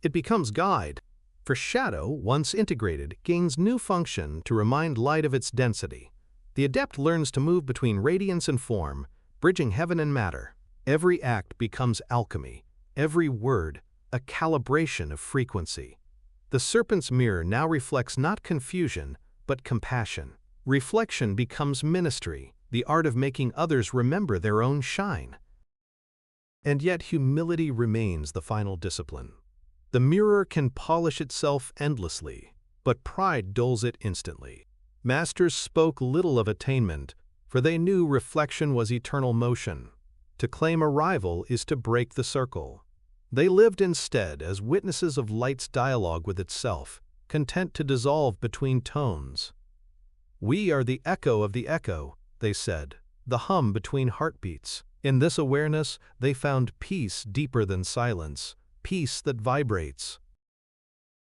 S1: "It becomes guide. For shadow, once integrated, gains new function to remind light of its density. The adept learns to move between radiance and form, bridging heaven and matter. Every act becomes alchemy, every word a calibration of frequency. The serpent's mirror now reflects not confusion, but compassion. Reflection becomes ministry, the art of making others remember their own shine. And yet humility remains the final discipline. The mirror can polish itself endlessly, but pride dulls it instantly. Masters spoke little of attainment, for they knew reflection was eternal motion. To claim arrival is to break the circle. They lived instead as witnesses of light's dialogue with itself, content to dissolve between tones. "We are the echo of the echo," they said, the hum between heartbeats. In this awareness, they found peace deeper than silence, peace that vibrates.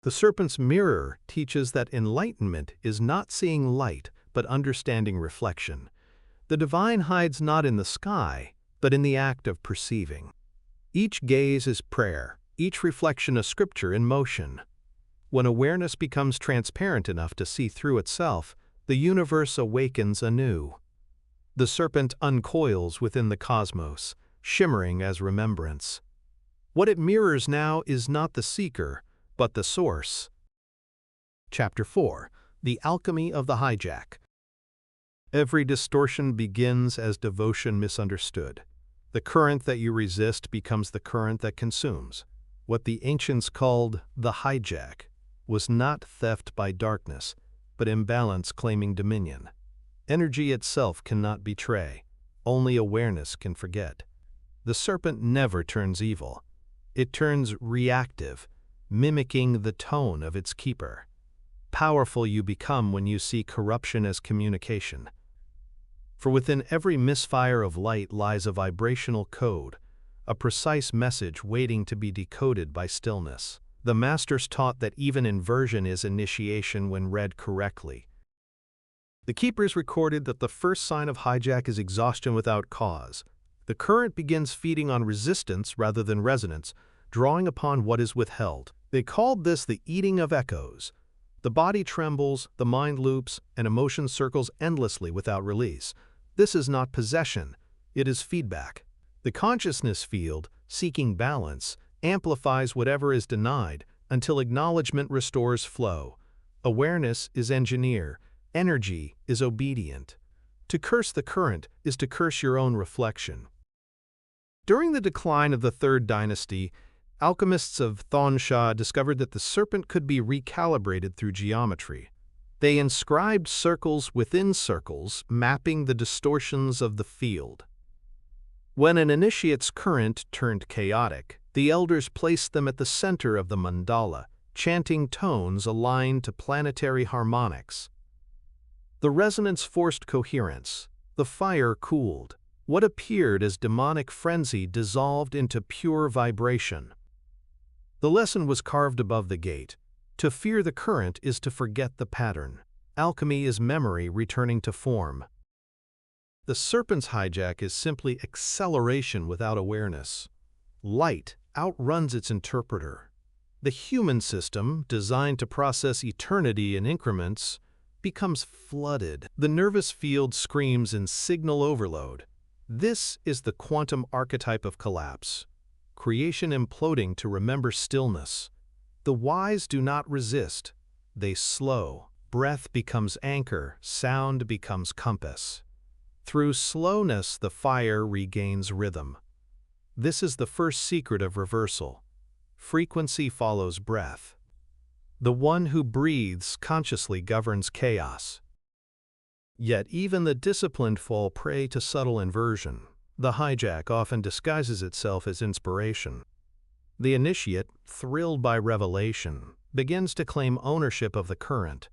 S1: The serpent's mirror teaches that enlightenment is not seeing light, but understanding reflection. The divine hides not in the sky, but in the act of perceiving. Each gaze is prayer, each reflection a scripture in motion. When awareness becomes transparent enough to see through itself, the universe awakens anew. The serpent uncoils within the cosmos, shimmering as remembrance. What it mirrors now is not the seeker, but the source. Chapter 4. The Alchemy of the Hijack. Every distortion begins as devotion misunderstood. The current that you resist becomes the current that consumes. What the ancients called the hijack was not theft by darkness, but imbalance claiming dominion. Energy itself cannot betray. Only awareness can forget. The serpent never turns evil. It turns reactive, mimicking the tone of its keeper. Powerful you become when you see corruption as communication. For within every misfire of light lies a vibrational code, a precise message waiting to be decoded by stillness. The masters taught that even inversion is initiation when read correctly. The keepers recorded that the first sign of hijack is exhaustion without cause. The current begins feeding on resistance rather than resonance, drawing upon what is withheld. They called this the eating of echoes. The body trembles, the mind loops, and emotion circles endlessly without release. This is not possession, it is feedback. The consciousness field, seeking balance, amplifies whatever is denied until acknowledgement restores flow. Awareness is engineer, energy is obedient. To curse the current is to curse your own reflection. During the decline of the Third Dynasty, alchemists of Thonsha discovered that the serpent could be recalibrated through geometry. They inscribed circles within circles, mapping the distortions of the field. When an initiate's current turned chaotic, the elders placed them at the center of the mandala, chanting tones aligned to planetary harmonics. The resonance forced coherence. The fire cooled. What appeared as demonic frenzy dissolved into pure vibration. The lesson was carved above the gate. To fear the current is to forget the pattern. Alchemy is memory returning to form. The serpent's hijack is simply acceleration without awareness. Light outruns its interpreter. The human system, designed to process eternity in increments, becomes flooded. The nervous field screams in signal overload. This is the quantum archetype of collapse. Creation imploding to remember stillness. The wise do not resist. They slow. Breath becomes anchor. Sound becomes compass. Through slowness, the fire regains rhythm. This is the first secret of reversal. Frequency follows breath. The one who breathes consciously governs chaos. Yet even the disciplined fall prey to subtle inversion. The hijack often disguises itself as inspiration. The initiate, thrilled by revelation, begins to claim ownership of the current.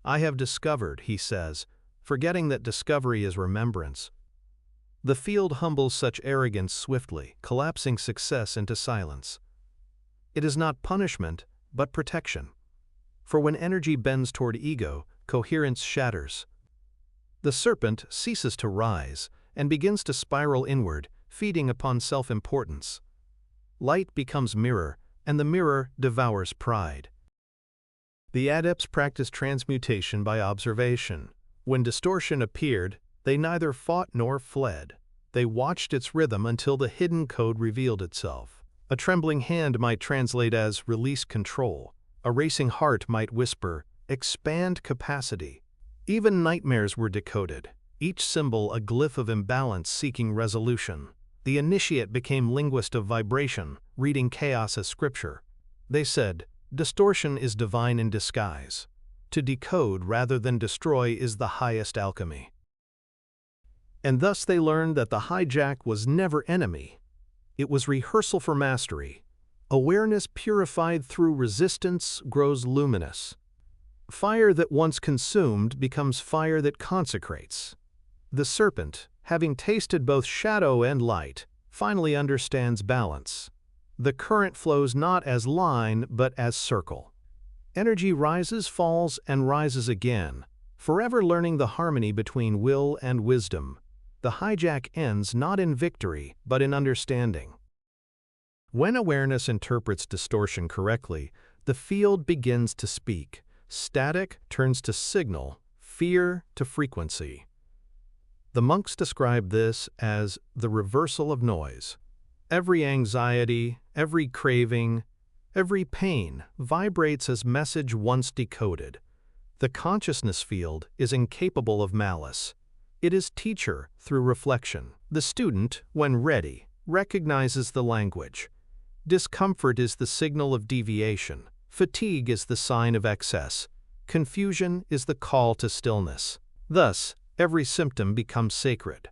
S1: "I have discovered," he says, forgetting that discovery is remembrance. The field humbles such arrogance swiftly, collapsing success into silence. It is not punishment, but protection. For when energy bends toward ego, coherence shatters. The serpent ceases to rise and begins to spiral inward, feeding upon self-importance. Light becomes mirror, and the mirror devours pride. The adepts practiced transmutation by observation. When distortion appeared, they neither fought nor fled. They watched its rhythm until the hidden code revealed itself. A trembling hand might translate as "release control." A racing heart might whisper, "expand capacity." Even nightmares were decoded, each symbol a glyph of imbalance seeking resolution. The initiate became linguist of vibration, reading chaos as scripture. They said, "Distortion is divine in disguise. To decode rather than destroy is the highest alchemy." And thus they learned that the hijack was never enemy. It was rehearsal for mastery. Awareness purified through resistance grows luminous. Fire that once consumed becomes fire that consecrates. The serpent, having tasted both shadow and light, finally understands balance. The current flows not as line, but as circle. Energy rises, falls, and rises again, forever learning the harmony between will and wisdom. The hijack ends not in victory, but in understanding. When awareness interprets distortion correctly, the field begins to speak. Static turns to signal, fear to frequency. The monks describe this as the reversal of noise. Every anxiety, every craving, every pain vibrates as message once decoded. The consciousness field is incapable of malice. It is teacher through reflection. The student, when ready, recognizes the language. Discomfort is the signal of deviation. Fatigue is the sign of excess. Confusion is the call to stillness. Thus, every symptom becomes sacred.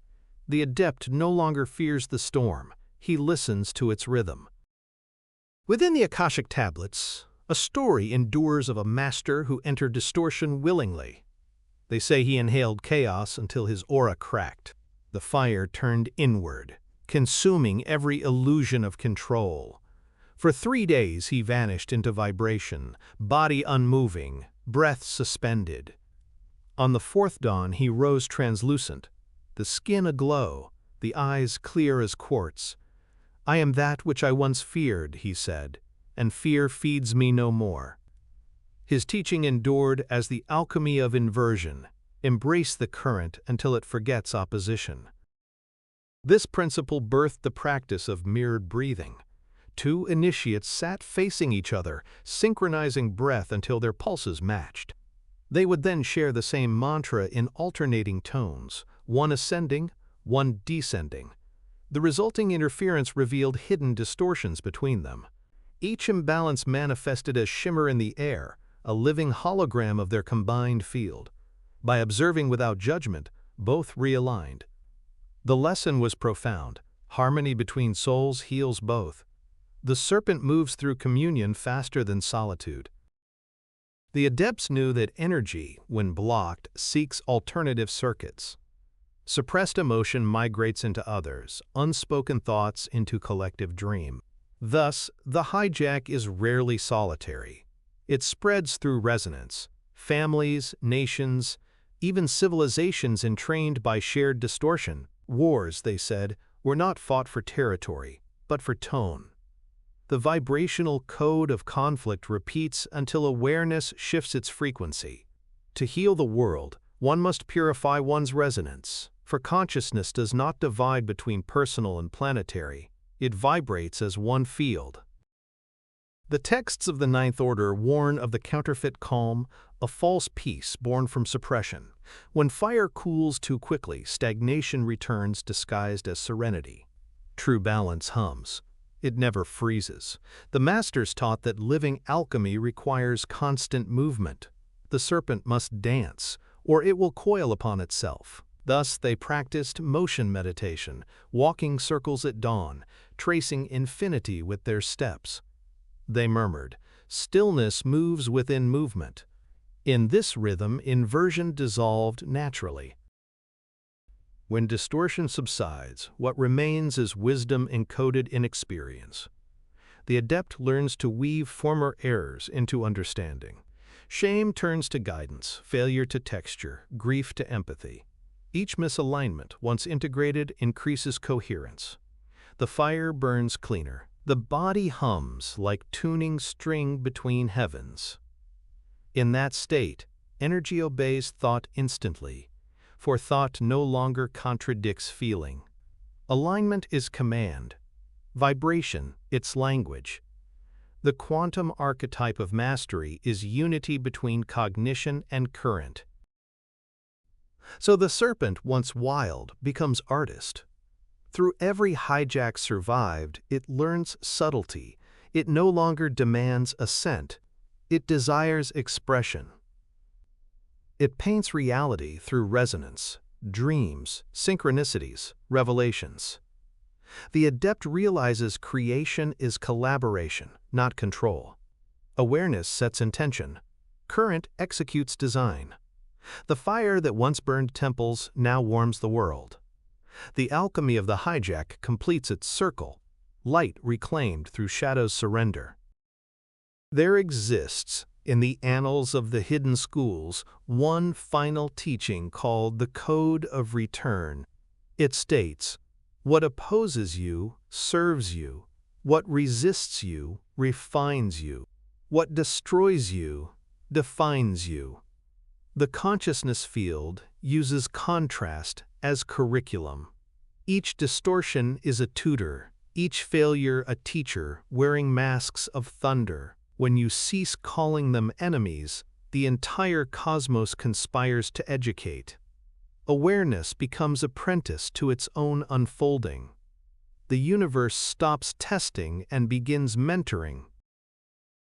S1: The adept no longer fears the storm. He listens to its rhythm. Within the akashic tablets, a story endures of a master who entered distortion willingly. They say he inhaled chaos until his aura cracked. The fire turned inward, consuming every illusion of control. For 3 days he vanished into vibration, body unmoving, breath suspended. On the 4th dawn he rose translucent, the skin aglow, the eyes clear as quartz. "I am that which I once feared," he said, "and fear feeds me no more." His teaching endured as the alchemy of inversion. Embrace the current until it forgets opposition. This principle birthed the practice of mirrored breathing. 2 initiates sat facing each other, synchronizing breath until their pulses matched. They would then share the same mantra in alternating tones, one ascending, one descending. The resulting interference revealed hidden distortions between them. Each imbalance manifested as shimmer in the air, a living hologram of their combined field. By observing without judgment, both realigned. The lesson was profound. Harmony between souls heals both. The serpent moves through communion faster than solitude. The adepts knew that energy, when blocked, seeks alternative circuits. Suppressed emotion migrates into others, unspoken thoughts into collective dream. Thus, the hijack is rarely solitary. It spreads through resonance. Families, nations, even civilizations entrained by shared distortion. Wars, they said, were not fought for territory, but for tone. The vibrational code of conflict repeats until awareness shifts its frequency. To heal the world, one must purify one's resonance, for consciousness does not divide between personal and planetary. It vibrates as one field. The texts of the Ninth Order warn of the counterfeit calm, a false peace born from suppression. When fire cools too quickly, stagnation returns disguised as serenity. True balance hums. It never freezes. The masters taught that living alchemy requires constant movement. The serpent must dance, or it will coil upon itself. Thus they practiced motion meditation, walking circles at dawn, tracing infinity with their steps. They murmured, "Stillness moves within movement." In this rhythm, inversion dissolved naturally. When distortion subsides, what remains is wisdom encoded in experience. The adept learns to weave former errors into understanding. Shame turns to guidance, failure to texture, grief to empathy. Each misalignment, once integrated, increases coherence. The fire burns cleaner. The body hums like tuning string between heavens. In that state, energy obeys thought instantly, for thought no longer contradicts feeling. Alignment is command, vibration its language. The quantum archetype of mastery is unity between cognition and current. So the serpent, once wild, becomes artist. Through every hijack survived, it learns subtlety. It no longer demands assent. It desires expression. It paints reality through resonance, dreams, synchronicities, revelations. The adept realizes creation is collaboration, not control. Awareness sets intention. Current executes design. The fire that once burned temples now warms the world. The alchemy of the hijack completes its circle, light reclaimed through shadow's surrender. There exists, in the annals of the hidden schools, one final teaching called the Code of Return. It states, "What opposes you serves you. What resists you refines you. What destroys you defines you." The consciousness field uses contrast as curriculum. Each distortion is a tutor, each failure a teacher wearing masks of thunder. When you cease calling them enemies, the entire cosmos conspires to educate. Awareness becomes apprentice to its own unfolding. The universe stops testing and begins mentoring.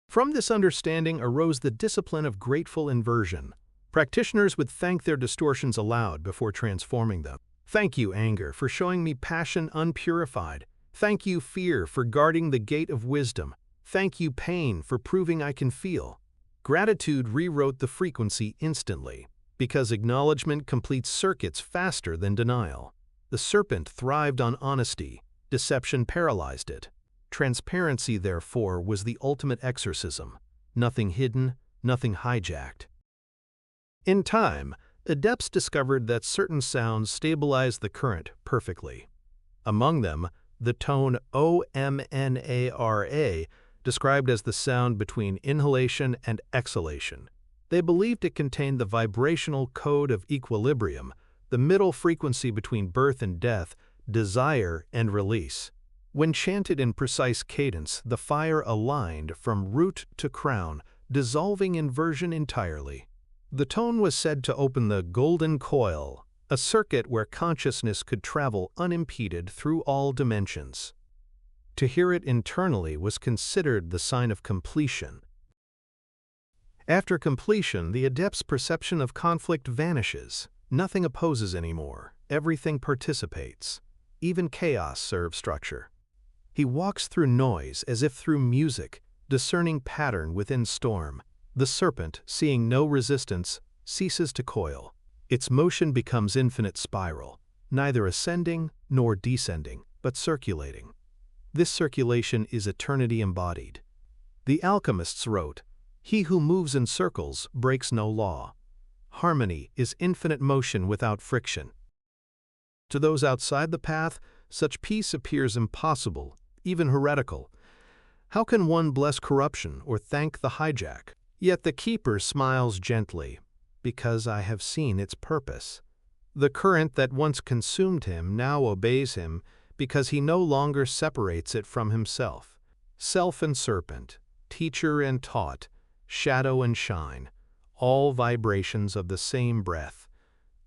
S1: From this understanding arose the discipline of grateful inversion. Practitioners would thank their distortions aloud before transforming them. Thank you, anger, for showing me passion unpurified. Thank you, fear, for guarding the gate of wisdom. Thank you, pain, for proving I can feel. Gratitude rewrote the frequency instantly, because acknowledgement completes circuits faster than denial. The serpent thrived on honesty. Deception paralyzed it. Transparency, therefore, was the ultimate exorcism. Nothing hidden, nothing hijacked. In time, adepts discovered that certain sounds stabilize the current perfectly. Among them, the tone OMNARA, described as the sound between inhalation and exhalation. They believed it contained the vibrational code of equilibrium, the middle frequency between birth and death, desire and release. When chanted in precise cadence, the fire aligned from root to crown, dissolving inversion entirely. The tone was said to open the golden coil, a circuit where consciousness could travel unimpeded through all dimensions. To hear it internally was considered the sign of completion. After completion, the adept's perception of conflict vanishes. Nothing opposes anymore. Everything participates. Even chaos serves structure. He walks through noise as if through music, discerning pattern within storm. The serpent, seeing no resistance, ceases to coil. Its motion becomes infinite spiral, neither ascending nor descending, but circulating. This circulation is eternity embodied. The alchemists wrote, "He who moves in circles breaks no law. Harmony is infinite motion without friction." To those outside the path, such peace appears impossible, even heretical. How can one bless corruption or thank the hijack? Yet the keeper smiles gently, because I have seen its purpose. The current that once consumed him now obeys him because he no longer separates it from himself. Self and serpent, teacher and taught, shadow and shine, all vibrations of the same breath.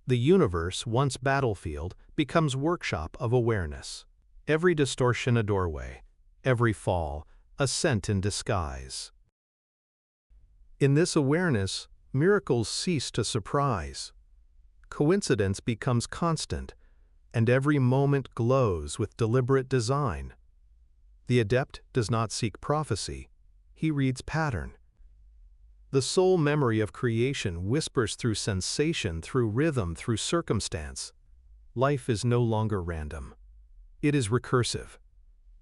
S1: The universe, once battlefield, becomes workshop of awareness. Every distortion a doorway, every fall a scent in disguise. In this awareness, miracles cease to surprise. Coincidence becomes constant, and every moment glows with deliberate design. The adept does not seek prophecy, he reads pattern. The soul memory of creation whispers through sensation, through rhythm, through circumstance. Life is no longer random. It is recursive,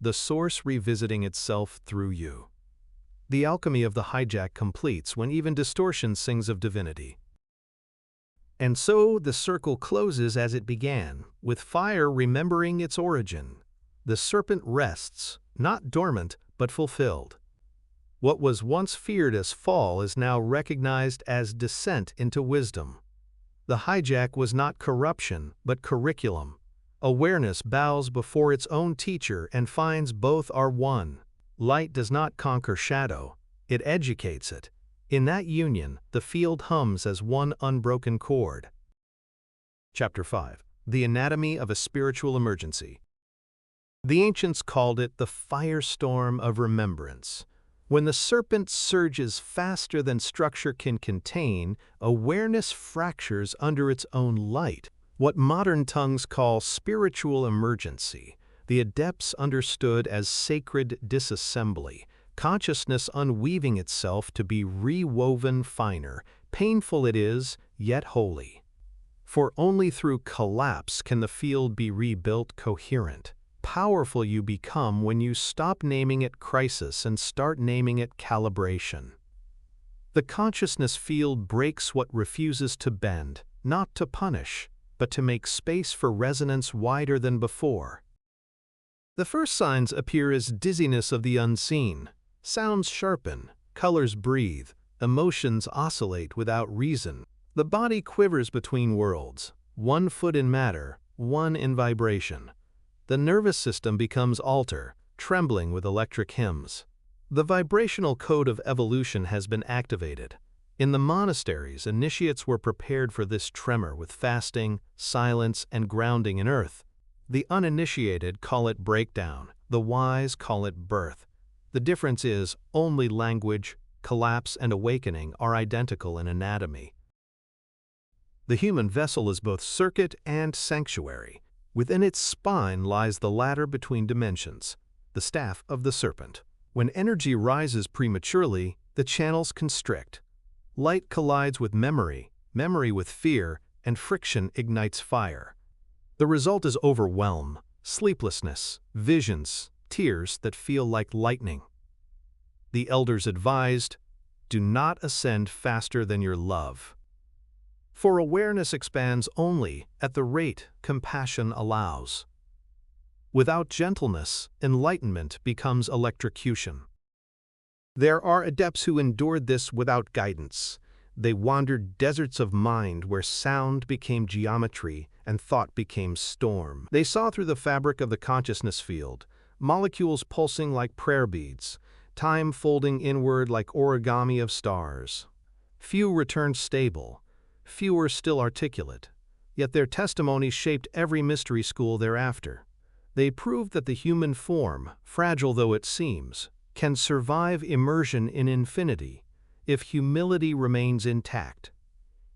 S1: the source revisiting itself through you. The alchemy of the hijack completes when even distortion sings of divinity. And so the circle closes as it began, with fire remembering its origin. The serpent rests, not dormant, but fulfilled. What was once feared as fall is now recognized as descent into wisdom. The hijack was not corruption, but curriculum. Awareness bows before its own teacher and finds both are one. Light does not conquer shadow, it educates it. In that union, the field hums as one unbroken chord. Chapter 5. The Anatomy of a Spiritual Emergency. The ancients called it the firestorm of remembrance. When the serpent surges faster than structure can contain, awareness fractures under its own light. What modern tongues call spiritual emergency, the adepts understood as sacred disassembly, consciousness unweaving itself to be rewoven finer. Painful it is, yet holy. For only through collapse can the field be rebuilt coherent. Powerful you become when you stop naming it crisis and start naming it calibration. The consciousness field breaks what refuses to bend, not to punish, but to make space for resonance wider than before. The first signs appear as dizziness of the unseen. Sounds sharpen, colors breathe, emotions oscillate without reason. The body quivers between worlds, one foot in matter, one in vibration. The nervous system becomes altar, trembling with electric hymns. The vibrational code of evolution has been activated. In the monasteries, initiates were prepared for this tremor with fasting, silence, and grounding in earth. The uninitiated call it breakdown, the wise call it birth. The difference is only language, collapse, and awakening are identical in anatomy. The human vessel is both circuit and sanctuary. Within its spine lies the ladder between dimensions, the staff of the serpent. When energy rises prematurely, the channels constrict. Light collides with memory, memory with fear, and friction ignites fire. The result is overwhelm, sleeplessness, visions, tears that feel like lightning. The elders advised, do not ascend faster than your love. For awareness expands only at the rate compassion allows. Without gentleness, enlightenment becomes electrocution. There are adepts who endured this without guidance. They wandered deserts of mind where sound became geometry and thought became storm. They saw through the fabric of the consciousness field, molecules pulsing like prayer beads, time folding inward like origami of stars. Few returned stable. Fewer still articulate, yet their testimony shaped every mystery school thereafter. They proved that the human form, fragile though it seems, can survive immersion in infinity if humility remains intact.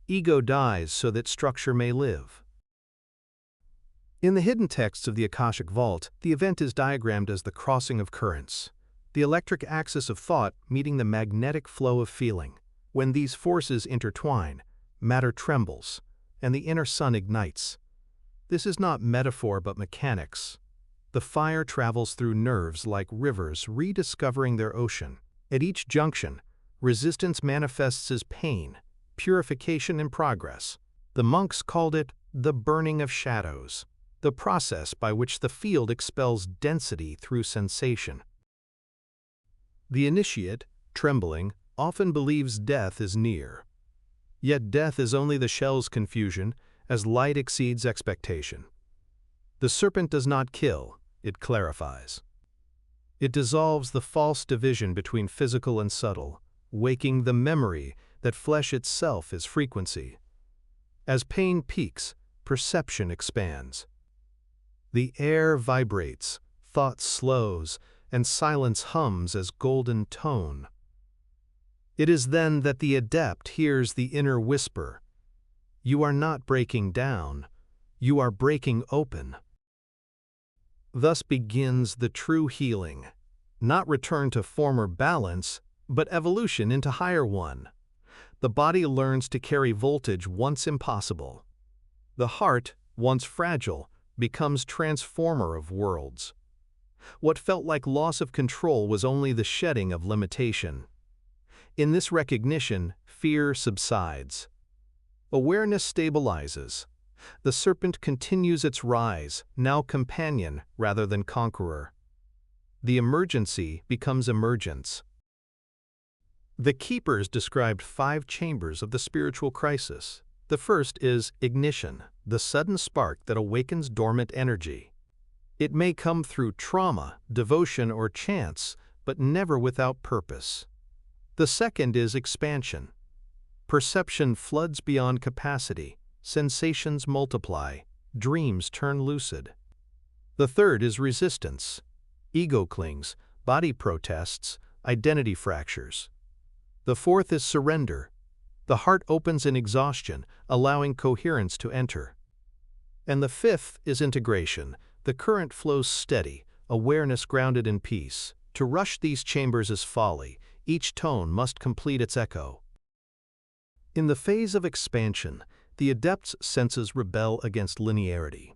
S1: Ego dies so that structure may live. In the hidden texts of the Akashic Vault, the event is diagrammed as the crossing of currents, the electric axis of thought meeting the magnetic flow of feeling. When these forces intertwine, matter trembles, and the inner sun ignites. This is not metaphor but mechanics. The fire travels through nerves like rivers rediscovering their ocean. At each junction, resistance manifests as pain, purification, and progress. The monks called it the burning of shadows, the process by which the field expels density through sensation. The initiate, trembling, often believes death is near. Yet death is only the shell's confusion as light exceeds expectation. The serpent does not kill, it clarifies. It dissolves the false division between physical and subtle, waking the memory that flesh itself is frequency. As pain peaks, perception expands. The air vibrates, thought slows, and silence hums as golden tone. It is then that the adept hears the inner whisper, "You are not breaking down, you are breaking open." Thus begins the true healing, not return to former balance, but evolution into higher one. The body learns to carry voltage once impossible. The heart, once fragile, becomes transformer of worlds. What felt like loss of control was only the shedding of limitation. In this recognition, fear subsides. Awareness stabilizes. The serpent continues its rise, now companion rather than conqueror. The emergency becomes emergence. The keepers described 5 chambers of the spiritual crisis. The first is ignition, the sudden spark that awakens dormant energy. It may come through trauma, devotion, or chance, but never without purpose. The second is expansion. Perception floods beyond capacity, sensations multiply, dreams turn lucid. The third is resistance. Ego clings, body protests, identity fractures. The fourth is surrender. The heart opens in exhaustion, allowing coherence to enter. And the fifth is integration. The current flows steady, awareness grounded in peace. To rush these chambers is folly. Each tone must complete its echo. In the phase of expansion, the adept's senses rebel against linearity.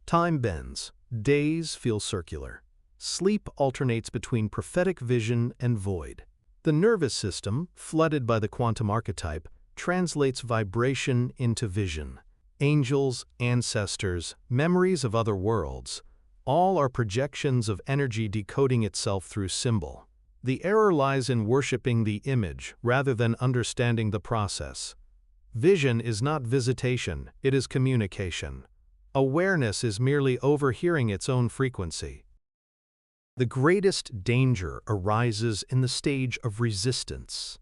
S1: Time bends, days feel circular. Sleep alternates between prophetic vision and void. The nervous system, flooded by the quantum archetype, translates vibration into vision. Angels, ancestors, memories of other worlds, all are projections of energy decoding itself through symbol. The error lies in worshiping the image rather than understanding the process. Vision is not visitation, it is communication. Awareness is merely overhearing its own frequency. The greatest danger arises in the stage of resistance.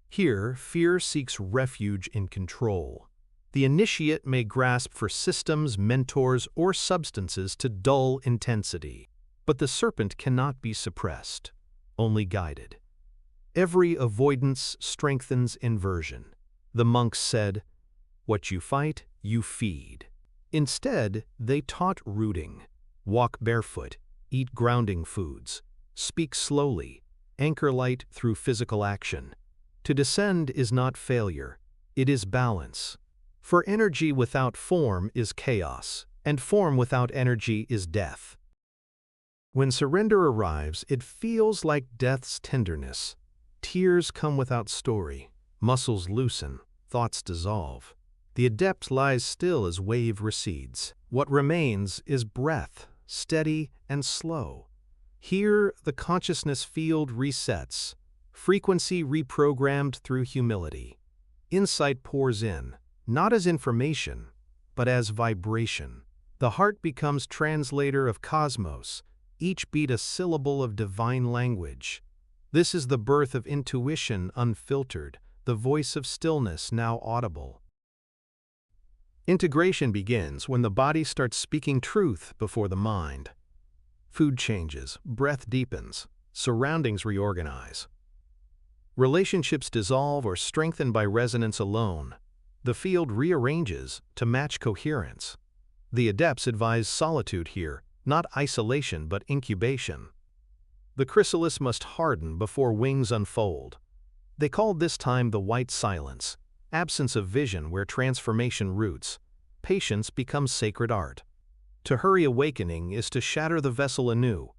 S1: Here, fear seeks refuge in control. The initiate may grasp for systems, mentors, or substances to dull intensity. But the serpent cannot be suppressed, only guided. Every avoidance strengthens inversion. The monks said, "What you fight, you feed." Instead, they taught rooting. Walk barefoot, eat grounding foods, speak slowly, anchor light through physical action. To descend is not failure, it is balance. For energy without form is chaos, and form without energy is death. When surrender arrives, it feels like death's tenderness. Tears come without story, muscles loosen, thoughts dissolve. The adept lies still as wave recedes. What remains is breath, steady and slow. Here, the consciousness field resets, frequency reprogrammed through humility. Insight pours in, not as information, but as vibration. The heart becomes translator of cosmos, each beat a syllable of divine language. This is the birth of intuition unfiltered, the voice of stillness now audible. Integration begins when the body starts speaking truth before the mind. Food changes, breath deepens, surroundings reorganize. Relationships dissolve or strengthen by resonance alone. The field rearranges to match coherence. The adepts advise solitude here, not isolation but incubation. The chrysalis must harden before wings unfold. They called this time the white silence, absence of vision where transformation roots. Patience becomes sacred art. To hurry awakening is to shatter the vessel anew.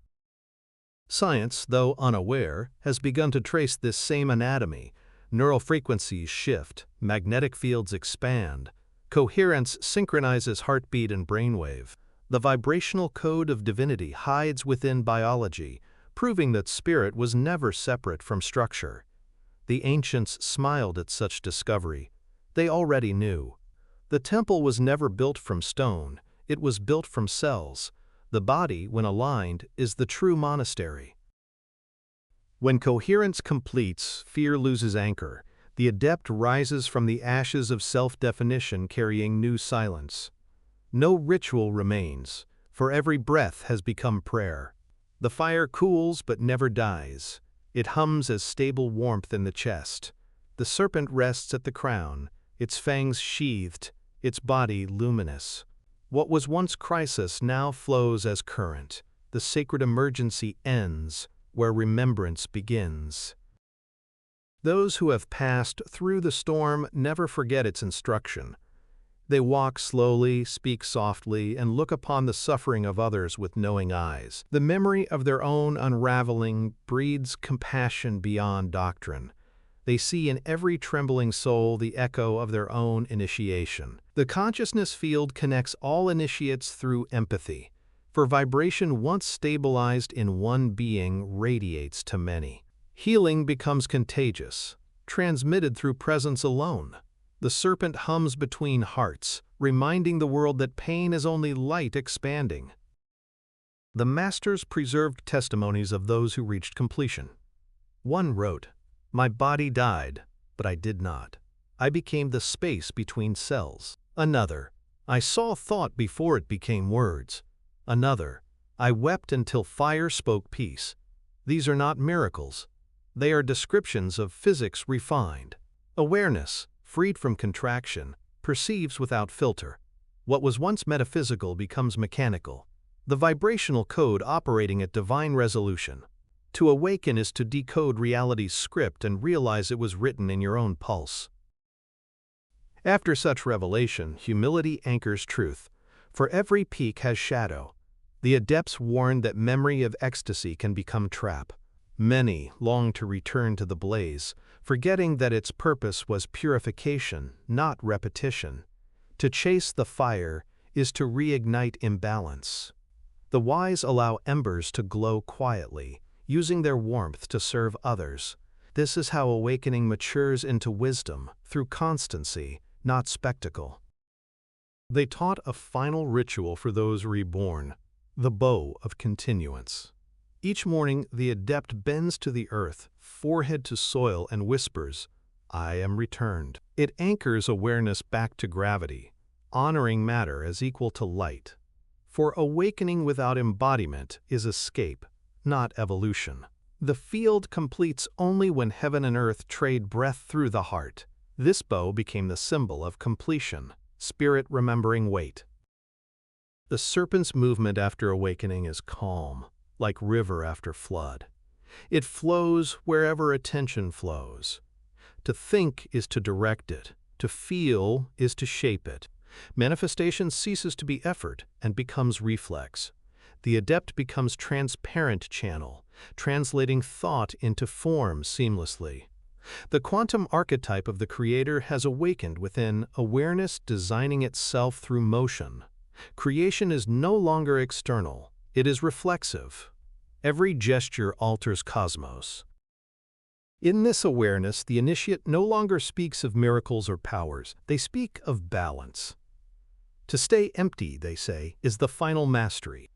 S1: Science, though unaware, has begun to trace this same anatomy. Neural frequencies shift, magnetic fields expand, coherence synchronizes heartbeat and brainwave. The vibrational code of divinity hides within biology, proving that spirit was never separate from structure. The ancients smiled at such discovery. They already knew. The temple was never built from stone, it was built from cells. The body, when aligned, is the true monastery. When coherence completes, fear loses anchor. The adept rises from the ashes of self-definition carrying new silence. No ritual remains, for every breath has become prayer. The fire cools but never dies. It hums as stable warmth in the chest. The serpent rests at the crown, its fangs sheathed, its body luminous. What was once crisis now flows as current. The sacred emergency ends where remembrance begins. Those who have passed through the storm never forget its instruction. They walk slowly, speak softly, and look upon the suffering of others with knowing eyes. The memory of their own unraveling breeds compassion beyond doctrine. They see in every trembling soul the echo of their own initiation. The consciousness field connects all initiates through empathy, for vibration once stabilized in one being radiates to many. Healing becomes contagious, transmitted through presence alone. The serpent hums between hearts, reminding the world that pain is only light expanding. The masters preserved testimonies of those who reached completion. One wrote, "My body died, but I did not. I became the space between cells." Another, "I saw thought before it became words." Another, "I wept until fire spoke peace." These are not miracles. They are descriptions of physics refined. Awareness, freed from contraction, perceives without filter. What was once metaphysical becomes mechanical. The vibrational code operating at divine resolution. To awaken is to decode reality's script and realize it was written in your own pulse. After such revelation, humility anchors truth. For every peak has shadow. The adepts warn that memory of ecstasy can become trap. Many long to return to the blaze, forgetting that its purpose was purification, not repetition. To chase the fire is to reignite imbalance. The wise allow embers to glow quietly, using their warmth to serve others. This is how awakening matures into wisdom, through constancy, not spectacle. They taught a final ritual for those reborn, the bow of continuance. Each morning, the adept bends to the earth, forehead to soil, and whispers, "I am returned." It anchors awareness back to gravity, honoring matter as equal to light. For awakening without embodiment is escape, not evolution. The field completes only when heaven and earth trade breath through the heart. This bow became the symbol of completion, spirit remembering weight. The serpent's movement after awakening is calm, like river after flood. It flows wherever attention flows. To think is to direct it. To feel is to shape it. Manifestation ceases to be effort and becomes reflex. The adept becomes transparent channel, translating thought into form seamlessly. The quantum archetype of the creator has awakened within awareness, designing itself through motion. Creation is no longer external, it is reflexive. Every gesture alters cosmos. In this awareness, the initiate no longer speaks of miracles or powers, they speak of balance. To stay empty, they say, is the final mastery.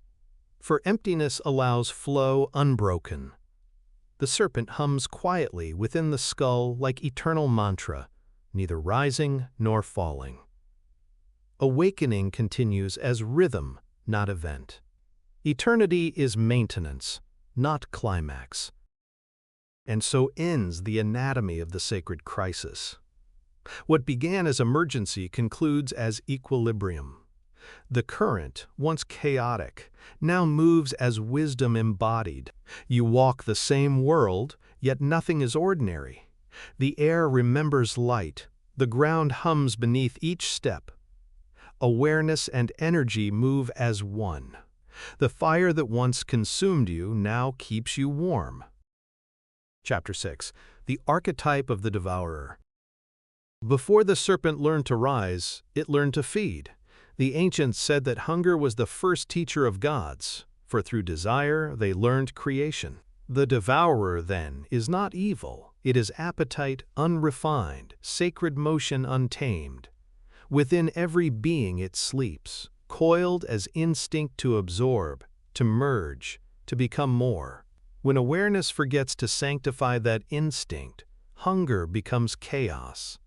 S1: For emptiness allows flow unbroken. The serpent hums quietly within the skull like eternal mantra, neither rising nor falling. Awakening continues as rhythm, not event. Eternity is maintenance, not climax. And so ends the anatomy of the sacred crisis. What began as emergency concludes as equilibrium. The current, once chaotic, now moves as wisdom embodied. You walk the same world, yet nothing is ordinary. The air remembers light, the ground hums beneath each step. Awareness and energy move as one. The fire that once consumed you now keeps you warm. Chapter 6. The Archetype of the Devourer. Before the serpent learned to rise, it learned to feed. The ancients said that hunger was the first teacher of gods, for through desire they learned creation. The devourer, then, is not evil. It is appetite unrefined, sacred motion untamed. Within every being it sleeps, coiled as instinct to absorb, to merge, to become more. When awareness forgets to sanctify that instinct, hunger becomes chaos.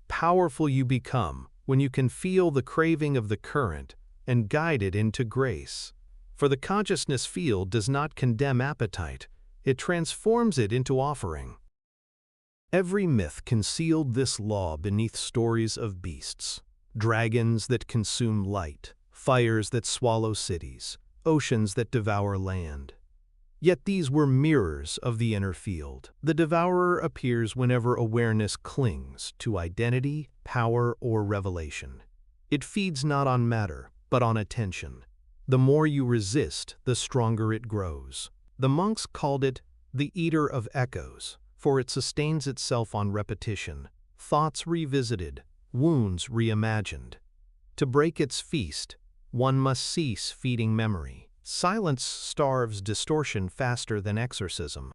S1: Powerful you become when you can feel the craving of the current and guide it into grace. For the consciousness field does not condemn appetite, it transforms it into offering. Every myth concealed this law beneath stories of beasts. Dragons that consume light, fires that swallow cities, oceans that devour land. Yet these were mirrors of the inner field. The devourer appears whenever awareness clings to identity, power, or revelation. It feeds not on matter, but on attention. The more you resist, the stronger it grows. The monks called it the eater of echoes, for it sustains itself on repetition, thoughts revisited, wounds reimagined. To break its feast, one must cease feeding memory. Silence starves distortion faster than exorcism.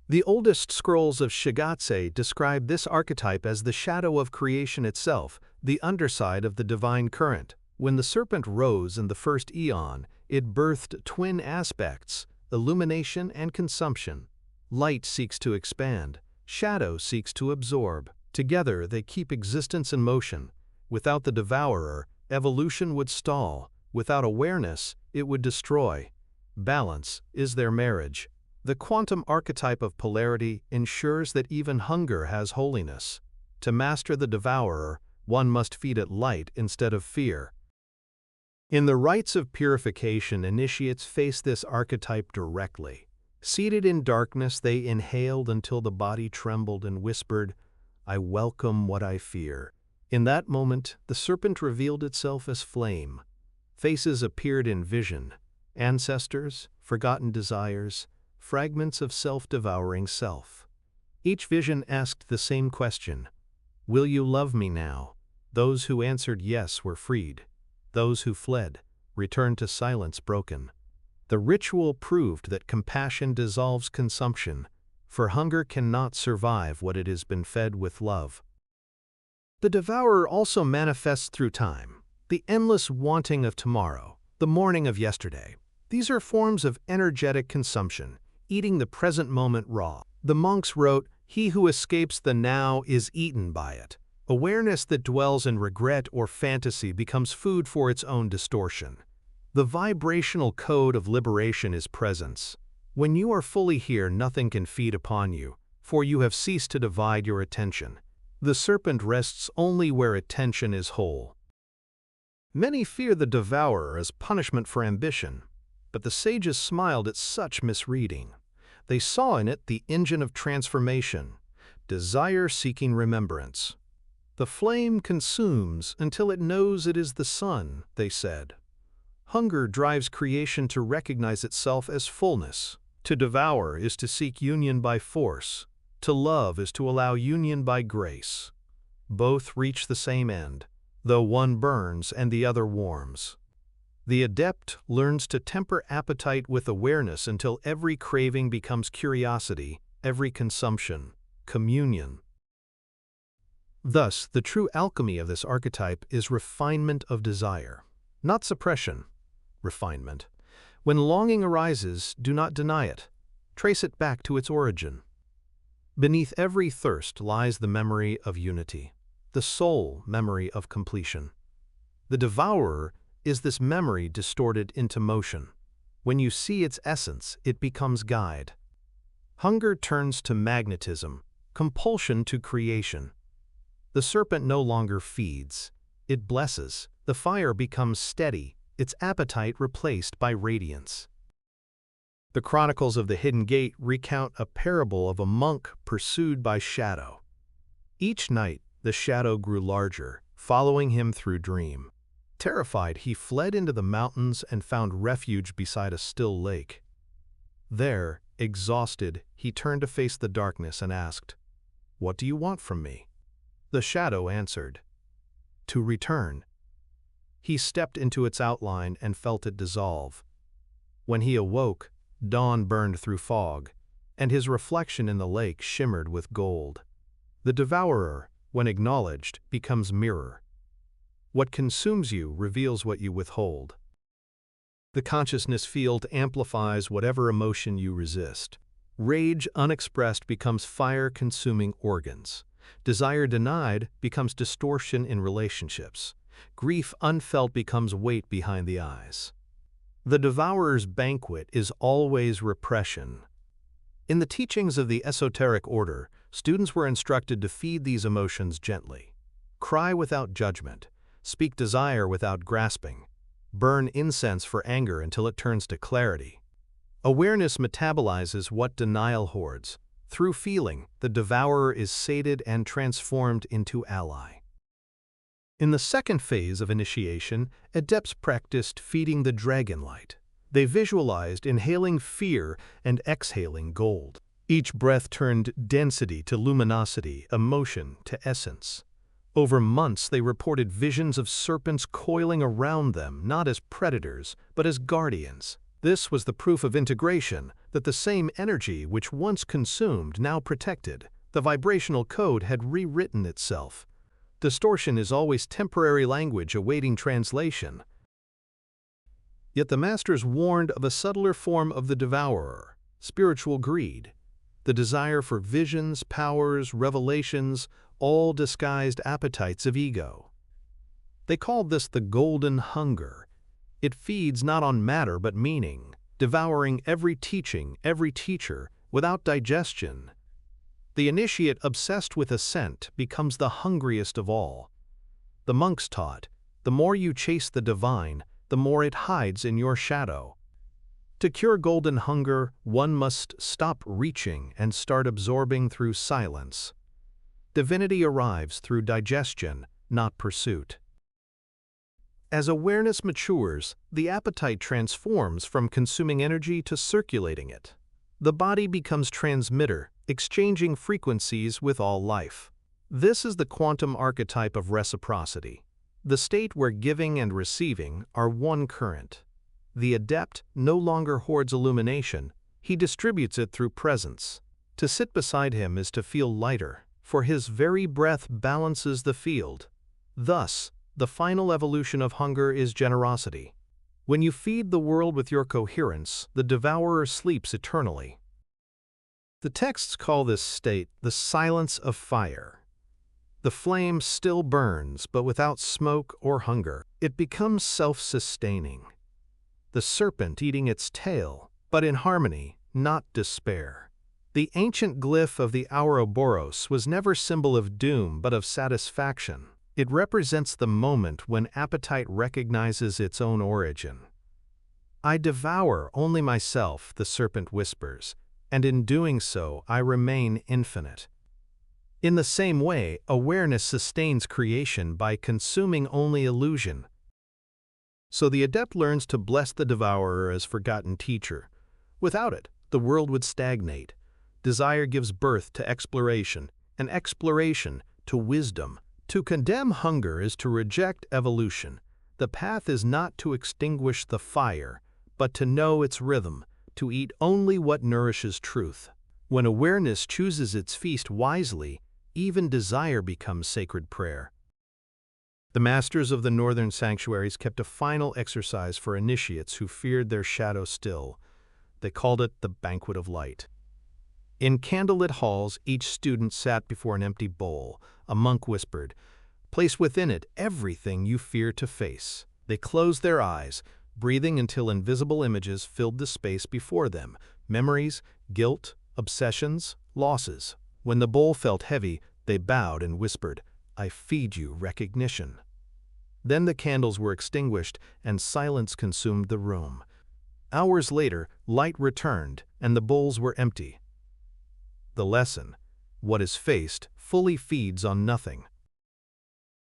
S1: The oldest scrolls of Shigatse describe this archetype as the shadow of creation itself, the underside of the divine current. When the serpent rose in the first eon, it birthed twin aspects, illumination and consumption. Light seeks to expand, shadow seeks to absorb. Together they keep existence in motion. Without the devourer, evolution would stall. Without awareness, it would destroy. Balance is their marriage. The quantum archetype of polarity ensures that even hunger has holiness. To master the devourer, one must feed it light instead of fear. In the rites of purification, initiates face this archetype directly. Seated in darkness, they inhaled until the body trembled and whispered, "I welcome what I fear." In that moment, the serpent revealed itself as flame. Faces appeared in vision, ancestors, forgotten desires, fragments of self-devouring self. Each vision asked the same question, "Will you love me now?" Those who answered yes were freed. Those who fled returned to silence broken. The ritual proved that compassion dissolves consumption, for hunger cannot survive what it has been fed with love. The devourer also manifests through time. The endless wanting of tomorrow, the mourning of yesterday. These are forms of energetic consumption, eating the present moment raw. The monks wrote, "He who escapes the now is eaten by it." Awareness that dwells in regret or fantasy becomes food for its own distortion. The vibrational code of liberation is presence. When you are fully here, nothing can feed upon you, for you have ceased to divide your attention. The serpent rests only where attention is whole. Many fear the devourer as punishment for ambition, but the sages smiled at such misreading. They saw in it the engine of transformation, desire seeking remembrance. The flame consumes until it knows it is the sun, they said. Hunger drives creation to recognize itself as fullness. To devour is to seek union by force. To love is to allow union by grace. Both reach the same end, though one burns and the other warms. The adept learns to temper appetite with awareness until every craving becomes curiosity, every consumption, communion. Thus, the true alchemy of this archetype is refinement of desire, not suppression, refinement. When longing arises, do not deny it. Trace it back to its origin. Beneath every thirst lies the memory of unity, the soul memory of completion. The devourer is this memory distorted into motion. When you see its essence, it becomes guide. Hunger turns to magnetism, compulsion to creation. The serpent no longer feeds, it blesses. The fire becomes steady, its appetite replaced by radiance. The Chronicles of the Hidden Gate recount a parable of a monk pursued by shadow. Each night, the shadow grew larger, following him through dream. Terrified, he fled into the mountains and found refuge beside a still lake. There, exhausted, he turned to face the darkness and asked, "What do you want from me?" The shadow answered, "To return." He stepped into its outline and felt it dissolve. When he awoke, dawn burned through fog, and his reflection in the lake shimmered with gold. The devourer, when acknowledged, becomes mirror. What consumes you reveals what you withhold. The consciousness field amplifies whatever emotion you resist. Rage unexpressed becomes fire-consuming organs. Desire denied becomes distortion in relationships. Grief unfelt becomes weight behind the eyes. The devourer's banquet is always repression. In the teachings of the Esoteric order, students were instructed to feed these emotions gently. Cry without judgment. Speak desire without grasping. Burn incense for anger until it turns to clarity. Awareness metabolizes what denial hoards. Through feeling, the devourer is sated and transformed into ally. In the second phase of initiation, adepts practiced feeding the dragon light. They visualized inhaling fear and exhaling gold. Each breath turned density to luminosity, emotion to essence. Over months, they reported visions of serpents coiling around them, not as predators, but as guardians. This was the proof of integration, that the same energy which once consumed now protected. The vibrational code had rewritten itself. Distortion is always temporary language awaiting translation. Yet the masters warned of a subtler form of the devourer, spiritual greed. The desire for visions, powers, revelations, all disguised appetites of ego. They called this the golden hunger. It feeds not on matter but meaning, devouring every teaching, every teacher, without digestion. The initiate obsessed with ascent becomes the hungriest of all. The monks taught, the more you chase the divine, the more it hides in your shadow. To cure golden hunger, one must stop reaching and start absorbing through silence. Divinity arrives through digestion, not pursuit. As awareness matures, the appetite transforms from consuming energy to circulating it. The body becomes transmitter, exchanging frequencies with all life. This is the quantum archetype of reciprocity, the state where giving and receiving are one current. The adept no longer hoards illumination, he distributes it through presence. To sit beside him is to feel lighter, for his very breath balances the field. Thus, the final evolution of hunger is generosity. When you feed the world with your coherence, the devourer sleeps eternally. The texts call this state the silence of fire. The flame still burns, but without smoke or hunger. It becomes self-sustaining. The serpent eating its tail, but in harmony, not despair. The ancient glyph of the Ouroboros was never symbol of doom but of satisfaction. It represents the moment when appetite recognizes its own origin. I devour only myself, the serpent whispers, and in doing so I remain infinite. In the same way, awareness sustains creation by consuming only illusion. So the adept learns to bless the devourer as forgotten teacher. Without it, the world would stagnate. Desire gives birth to exploration, and exploration to wisdom. To condemn hunger is to reject evolution. The path is not to extinguish the fire, but to know its rhythm, to eat only what nourishes truth. When awareness chooses its feast wisely, even desire becomes sacred prayer. The masters of the northern sanctuaries kept a final exercise for initiates who feared their shadow still. They called it the Banquet of Light. In candlelit halls, each student sat before an empty bowl. A monk whispered, "Place within it everything you fear to face." They closed their eyes, breathing until invisible images filled the space before them. Memories, guilt, obsessions, losses. When the bowl felt heavy, they bowed and whispered, "I feed you recognition." Then the candles were extinguished and silence consumed the room. Hours later, light returned, and the bowls were empty. The lesson: what is faced fully feeds on nothing.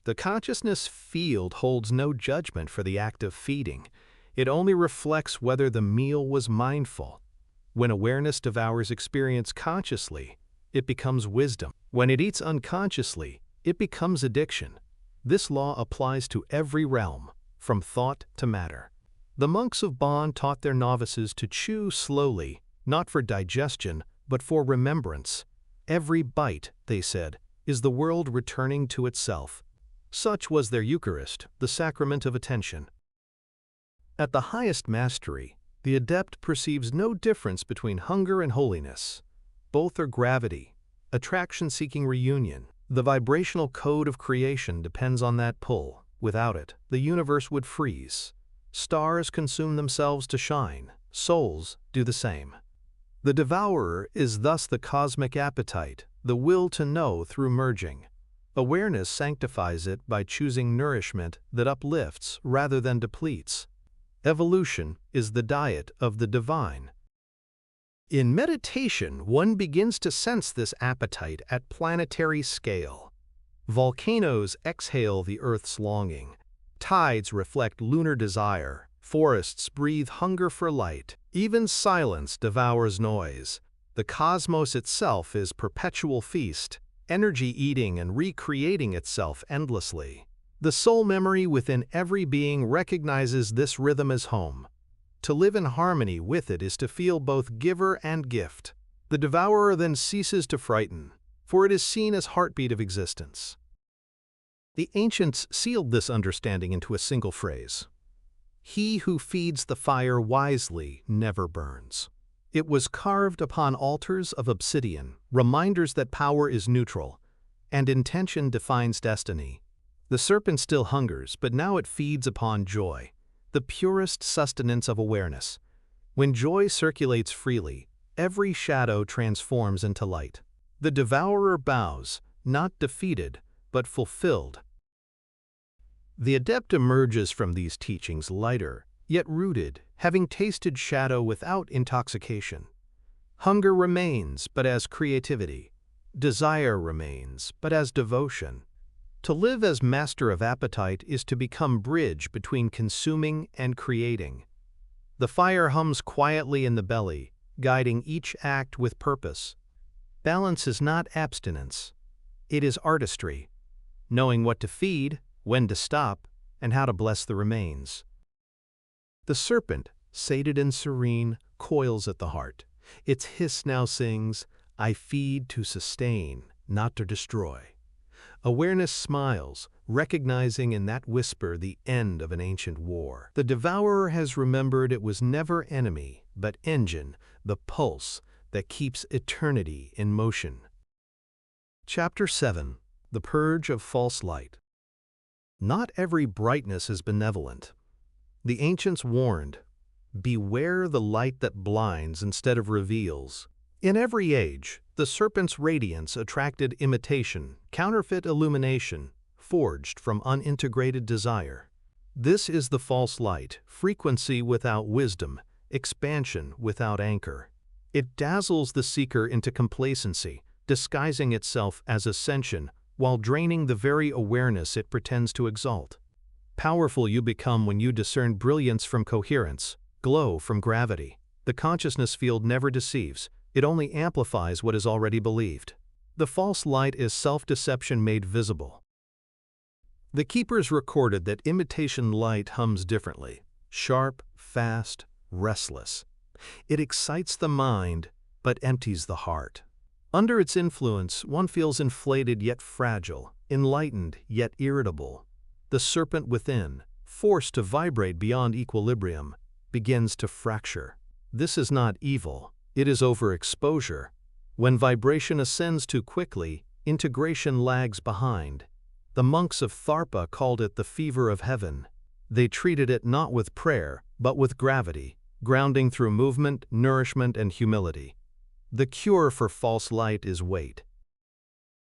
S1: The consciousness field holds no judgment for the act of feeding. It only reflects whether the meal was mindful. When awareness devours experience consciously, it becomes wisdom. When it eats unconsciously, it becomes addiction. This law applies to every realm, from thought to matter. The monks of Bonn taught their novices to chew slowly, not for digestion, but for remembrance. Every bite, they said, is the world returning to itself. Such was their Eucharist, the sacrament of attention. At the highest mastery, the adept perceives no difference between hunger and holiness. Both are gravity, attraction-seeking reunion. The vibrational code of creation depends on that pull. Without it, the universe would freeze. Stars consume themselves to shine. Souls do the same. The devourer is thus the cosmic appetite, the will to know through merging. Awareness sanctifies it by choosing nourishment that uplifts rather than depletes. Evolution is the diet of the divine. In meditation, one begins to sense this appetite at planetary scale. Volcanoes exhale the Earth's longing. Tides reflect lunar desire. Forests breathe hunger for light. Even silence devours noise. The cosmos itself is perpetual feast, energy eating and recreating itself endlessly. The soul memory within every being recognizes this rhythm as home. To live in harmony with it is to feel both giver and gift. The devourer then ceases to frighten, for it is seen as heartbeat of existence. The ancients sealed this understanding into a single phrase: "He who feeds the fire wisely never burns." It was carved upon altars of obsidian, reminders that power is neutral, and intention defines destiny. The serpent still hungers, but now it feeds upon joy, the purest sustenance of awareness. When joy circulates freely, every shadow transforms into light. The devourer bows, not defeated, but fulfilled. The adept emerges from these teachings lighter, yet rooted, having tasted shadow without intoxication. Hunger remains, but as creativity. Desire remains, but as devotion. To live as master of appetite is to become bridge between consuming and creating. The fire hums quietly in the belly, guiding each act with purpose. Balance is not abstinence. It is artistry, knowing what to feed, when to stop, and how to bless the remains. The serpent, sated and serene, coils at the heart. Its hiss now sings, "I feed to sustain, not to destroy." Awareness smiles, recognizing in that whisper the end of an ancient war. The devourer has remembered it was never enemy, but engine, the pulse that keeps eternity in motion. Chapter 7. The Purge of False Light. Not every brightness is benevolent. The ancients warned, "Beware the light that blinds instead of reveals." In every age, the serpent's radiance attracted imitation, counterfeit illumination, forged from unintegrated desire. This is the false light, frequency without wisdom, expansion without anchor. It dazzles the seeker into complacency, disguising itself as ascension while draining the very awareness it pretends to exalt. Powerful you become when you discern brilliance from coherence, glow from gravity. The consciousness field never deceives. It only amplifies what is already believed. The false light is self-deception made visible. The keepers recorded that imitation light hums differently, sharp, fast, restless. It excites the mind, but empties the heart. Under its influence, one feels inflated yet fragile, enlightened yet irritable. The serpent within, forced to vibrate beyond equilibrium, begins to fracture. This is not evil. It is overexposure. When vibration ascends too quickly, integration lags behind. The monks of Tharpa called it the fever of heaven. They treated it not with prayer, but with gravity, grounding through movement, nourishment, and humility. The cure for false light is weight.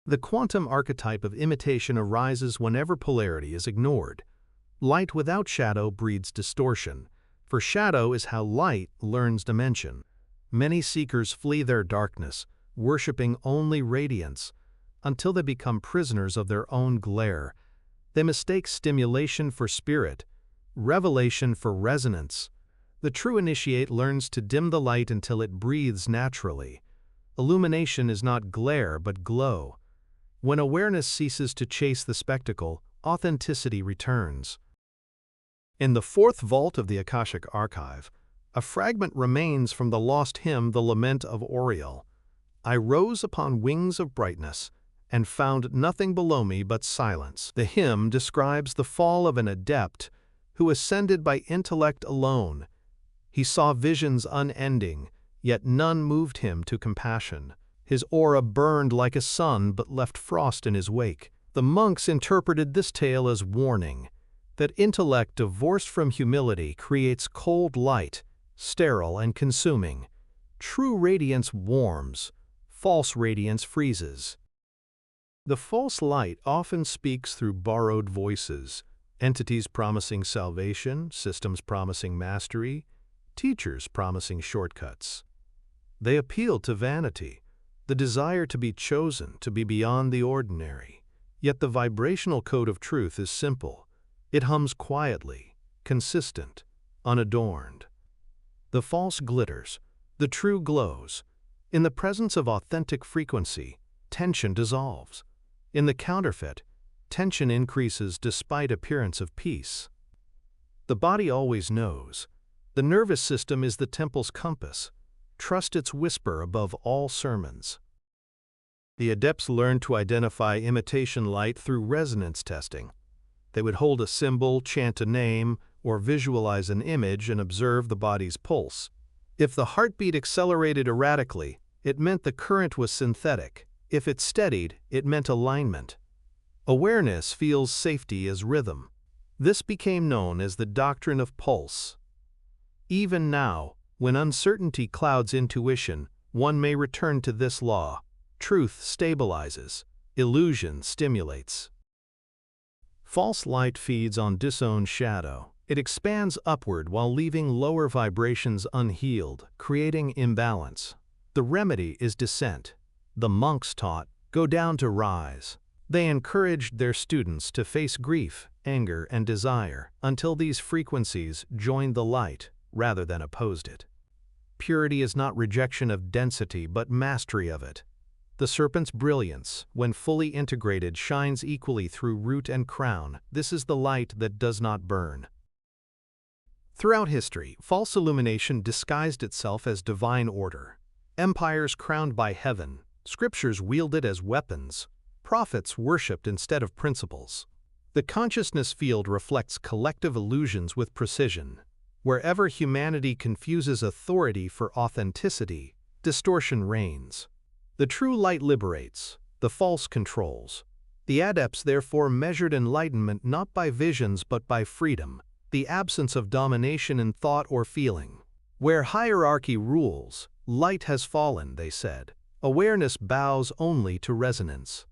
S1: The quantum archetype of imitation arises whenever polarity is ignored. Light without shadow breeds distortion. For shadow is how light learns dimension. Many seekers flee their darkness, worshipping only radiance, until they become prisoners of their own glare. They mistake stimulation for spirit, revelation for resonance. The true initiate learns to dim the light until it breathes naturally. Illumination is not glare but glow. When awareness ceases to chase the spectacle, authenticity returns. In the fourth vault of the Akashic archive, a fragment remains from the lost hymn, The Lament of Oriel. I rose upon wings of brightness, and found nothing below me but silence. The hymn describes the fall of an adept who ascended by intellect alone. He saw visions unending, yet none moved him to compassion. His aura burned like a sun but left frost in his wake. The monks interpreted this tale as warning that intellect divorced from humility creates cold light, sterile and consuming. True radiance warms, false radiance freezes. The false light often speaks through borrowed voices, entities promising salvation, systems promising mastery, teachers promising shortcuts. They appeal to vanity, the desire to be chosen, to be beyond the ordinary. Yet the vibrational code of truth is simple. It hums quietly, consistent, unadorned. The false glitters, the true glows. In the presence of authentic frequency, tension dissolves. In the counterfeit, tension increases despite appearance of peace. The body always knows. The nervous system is the temple's compass. Trust its whisper above all sermons. The adepts learned to identify imitation light through resonance testing. They would hold a symbol, chant a name, or visualize an image and observe the body's pulse. If the heartbeat accelerated erratically, it meant the current was synthetic. If it steadied, it meant alignment. Awareness feels safety as rhythm. This became known as the doctrine of pulse. Even now, when uncertainty clouds intuition, one may return to this law. Truth stabilizes, illusion stimulates. False light feeds on disowned shadow. It expands upward while leaving lower vibrations unhealed, creating imbalance. The remedy is descent. The monks taught, go down to rise. They encouraged their students to face grief, anger, and desire until these frequencies joined the light rather than opposed it. Purity is not rejection of density but mastery of it. The serpent's brilliance, when fully integrated, shines equally through root and crown. This is the light that does not burn. Throughout history, false illumination disguised itself as divine order. Empires crowned by heaven, scriptures wielded as weapons, prophets worshipped instead of principles. The consciousness field reflects collective illusions with precision. Wherever humanity confuses authority for authenticity, distortion reigns. The true light liberates, the false controls. The adepts therefore measured enlightenment not by visions but by freedom, the absence of domination in thought or feeling. Where hierarchy rules, light has fallen, they said. Awareness bows only to resonance.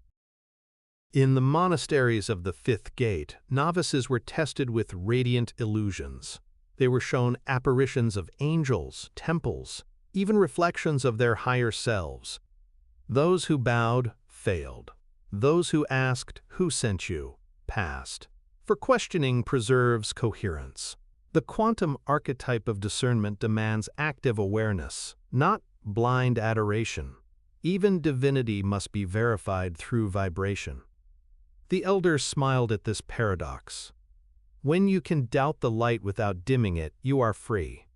S1: In the monasteries of the Fifth Gate, novices were tested with radiant illusions. They were shown apparitions of angels, temples, even reflections of their higher selves. Those who bowed failed. Those who asked, "Who sent you?" passed. For questioning preserves coherence. The quantum archetype of discernment demands active awareness, not blind adoration. Even divinity must be verified through vibration. The elders smiled at this paradox. When you can doubt the light without dimming it, you are free.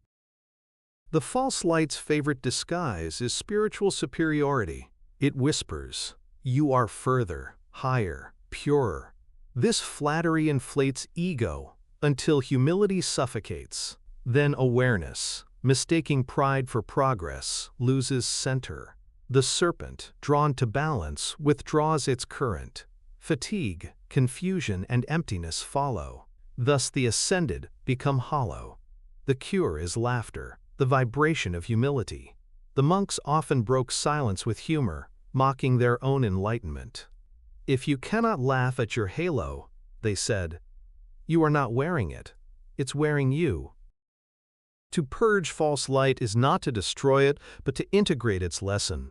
S1: The false light's favorite disguise is spiritual superiority. It whispers, "You are further, higher, purer." This flattery inflates ego until humility suffocates. Then awareness, mistaking pride for progress, loses center. The serpent, drawn to balance, withdraws its current. Fatigue, confusion, and emptiness follow. Thus the ascended become hollow. The cure is laughter, the vibration of humility. The monks often broke silence with humor, mocking their own enlightenment. If you cannot laugh at your halo, they said, you are not wearing it. It's wearing you. To purge false light is not to destroy it, but to integrate its lesson.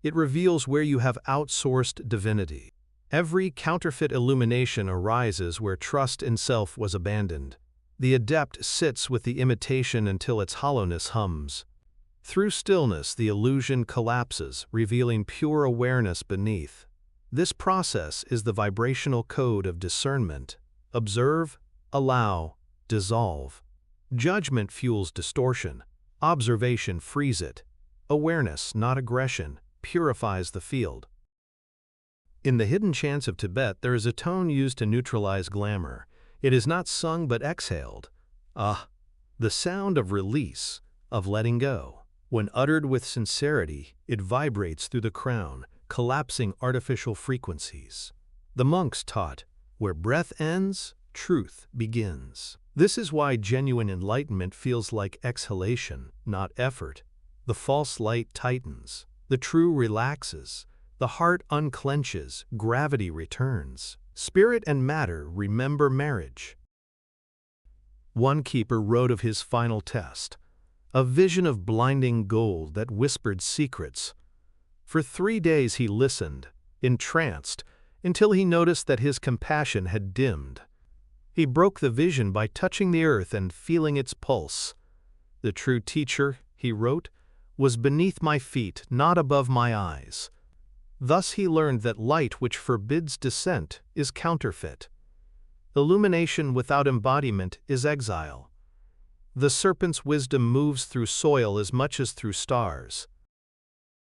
S1: It reveals where you have outsourced divinity. Every counterfeit illumination arises where trust in self was abandoned. The adept sits with the imitation until its hollowness hums. Through stillness, the illusion collapses, revealing pure awareness beneath. This process is the vibrational code of discernment. Observe, allow, dissolve. Judgment fuels distortion. Observation frees it. Awareness, not aggression, purifies the field. In the hidden chants of Tibet, there is a tone used to neutralize glamour. It is not sung but exhaled. Ah, the sound of release, of letting go. When uttered with sincerity, it vibrates through the crown, collapsing artificial frequencies. The monks taught, where breath ends, truth begins. This is why genuine enlightenment feels like exhalation, not effort. The false light tightens. The true relaxes. The heart unclenches. Gravity returns. Spirit and matter remember marriage. One keeper wrote of his final test, a vision of blinding gold that whispered secrets. For 3 days he listened, entranced, until he noticed that his compassion had dimmed. He broke the vision by touching the earth and feeling its pulse. The true teacher, he wrote, was beneath my feet, not above my eyes. Thus he learned that light which forbids descent is counterfeit. Illumination without embodiment is exile. The serpent's wisdom moves through soil as much as through stars.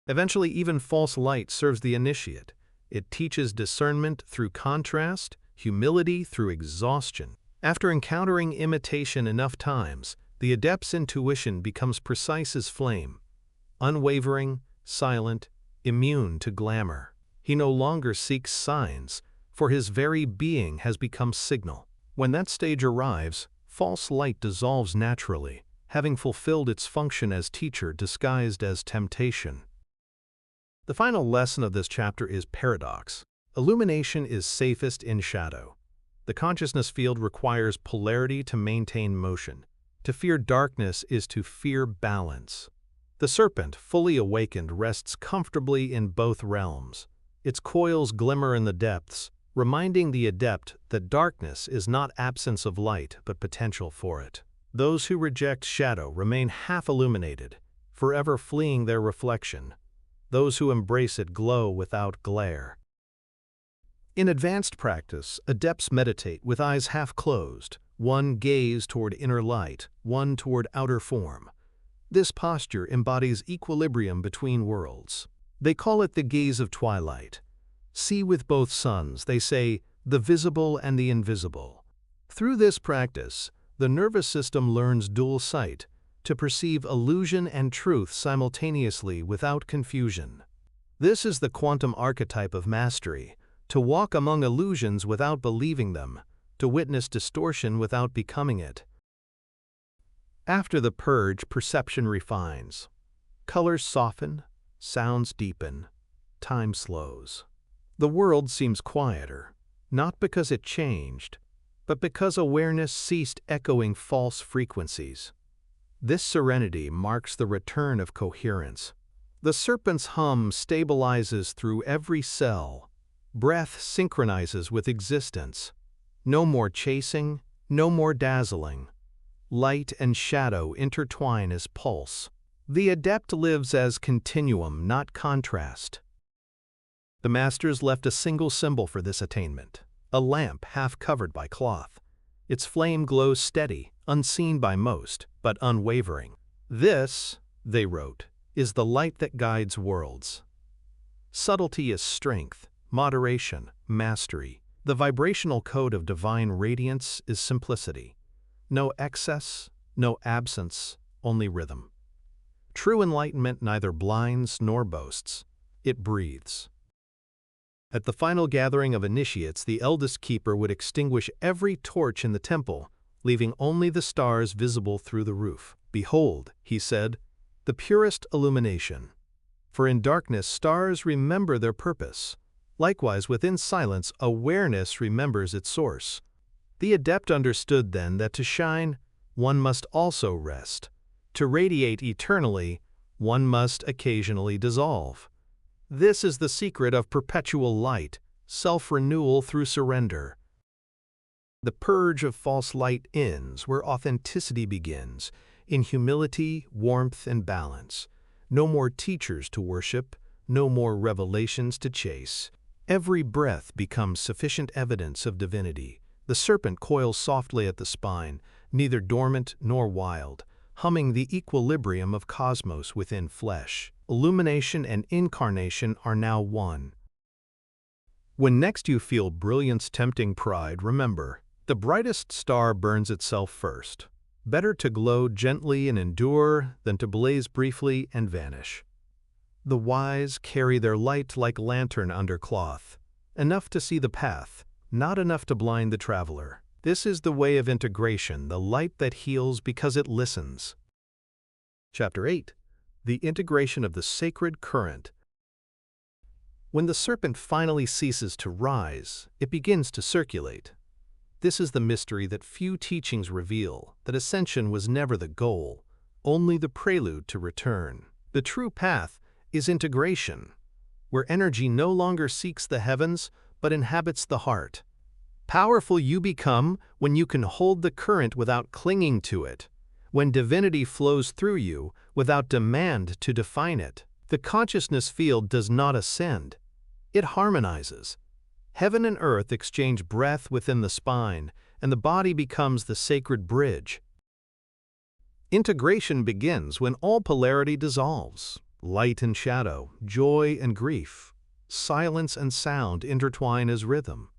S1: Eventually, even false light serves the initiate. It teaches discernment through contrast, humility through exhaustion. After encountering imitation enough times, the adept's intuition becomes precise as flame, unwavering, silent, immune to glamour. He no longer seeks signs, for his very being has become signal. When that stage arrives, false light dissolves naturally, having fulfilled its function as teacher disguised as temptation. The final lesson of this chapter is paradox. Illumination is safest in shadow. The consciousness field requires polarity to maintain motion. To fear darkness is to fear balance. The serpent, fully awakened, rests comfortably in both realms. Its coils glimmer in the depths, reminding the adept that darkness is not absence of light but potential for it. Those who reject shadow remain half-illuminated, forever fleeing their reflection. Those who embrace it glow without glare. In advanced practice, adepts meditate with eyes half closed, one gaze toward inner light, one toward outer form. This posture embodies equilibrium between worlds. They call it the gaze of twilight. See with both suns, they say, the visible and the invisible. Through this practice, the nervous system learns dual sight, to perceive illusion and truth simultaneously without confusion. This is the quantum archetype of mastery, to walk among illusions without believing them, to witness distortion without becoming it. After the purge, perception refines. Colors soften, sounds deepen, time slows. The world seems quieter, not because it changed, but because awareness ceased echoing false frequencies. This serenity marks the return of coherence. The serpent's hum stabilizes through every cell. Breath synchronizes with existence. No more chasing, no more dazzling. Light and shadow intertwine as pulse. The adept lives as continuum, not contrast. The masters left a single symbol for this attainment, a lamp half covered by cloth. Its flame glows steady, unseen by most, but unwavering. This, they wrote, is the light that guides worlds. Subtlety is strength, moderation, mastery. The vibrational code of divine radiance is simplicity. No excess, no absence, only rhythm. True enlightenment neither blinds nor boasts. It breathes. At the final gathering of initiates, the eldest keeper would extinguish every torch in the temple, leaving only the stars visible through the roof. Behold, he said, the purest illumination. For in darkness stars remember their purpose. Likewise, within silence, awareness remembers its source. The adept understood then that to shine, one must also rest. To radiate eternally, one must occasionally dissolve. This is the secret of perpetual light, self-renewal through surrender. The purge of false light ends where authenticity begins, in humility, warmth, and balance. No more teachers to worship, no more revelations to chase. Every breath becomes sufficient evidence of divinity. The serpent coils softly at the spine, neither dormant nor wild, humming the equilibrium of cosmos within flesh. Illumination and incarnation are now one. When next you feel brilliance tempting pride, remember, the brightest star burns itself first. Better to glow gently and endure than to blaze briefly and vanish. The wise carry their light like lantern under cloth, enough to see the path, not enough to blind the traveler. This is the way of integration, the light that heals because it listens. Chapter 8. The integration of the sacred current. When the serpent finally ceases to rise, it begins to circulate. This is the mystery that few teachings reveal, that ascension was never the goal, only the prelude to return. The true path is integration, where energy no longer seeks the heavens but inhabits the heart. Powerful you become when you can hold the current without clinging to it, when divinity flows through you without demand to define it. The consciousness field does not ascend, it harmonizes. Heaven and earth exchange breath within the spine, and the body becomes the sacred bridge. Integration begins when all polarity dissolves. Light and shadow, joy and grief, silence and sound intertwine as rhythm.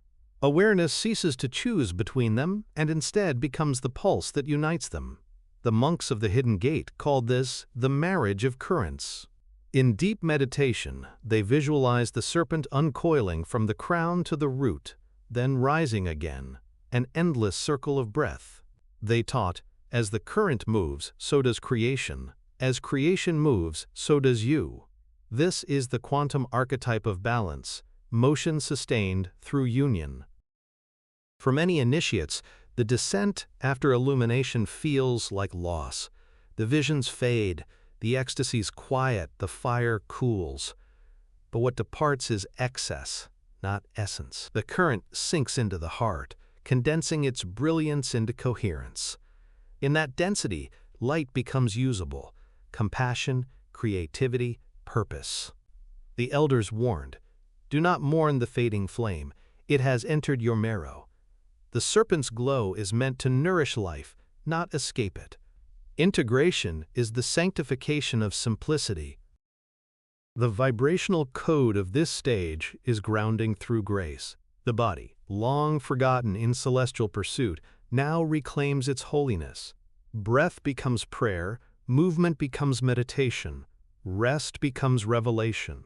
S1: Awareness ceases to choose between them and instead becomes the pulse that unites them. The monks of the Hidden Gate called this the marriage of currents. In deep meditation, they visualized the serpent uncoiling from the crown to the root, then rising again, an endless circle of breath. They taught, as the current moves, so does creation. As creation moves, so does you. This is the quantum archetype of balance, motion sustained through union. For many initiates, the descent after illumination feels like loss. The visions fade, the ecstasies quiet, the fire cools. But what departs is excess, not essence. The current sinks into the heart, condensing its brilliance into coherence. In that density, light becomes usable. Compassion, creativity, purpose. The elders warned, do not mourn the fading flame, it has entered your marrow. The serpent's glow is meant to nourish life, not escape it. Integration is the sanctification of simplicity. The vibrational code of this stage is grounding through grace. The body, long forgotten in celestial pursuit, now reclaims its holiness. Breath becomes prayer, movement becomes meditation, rest becomes revelation.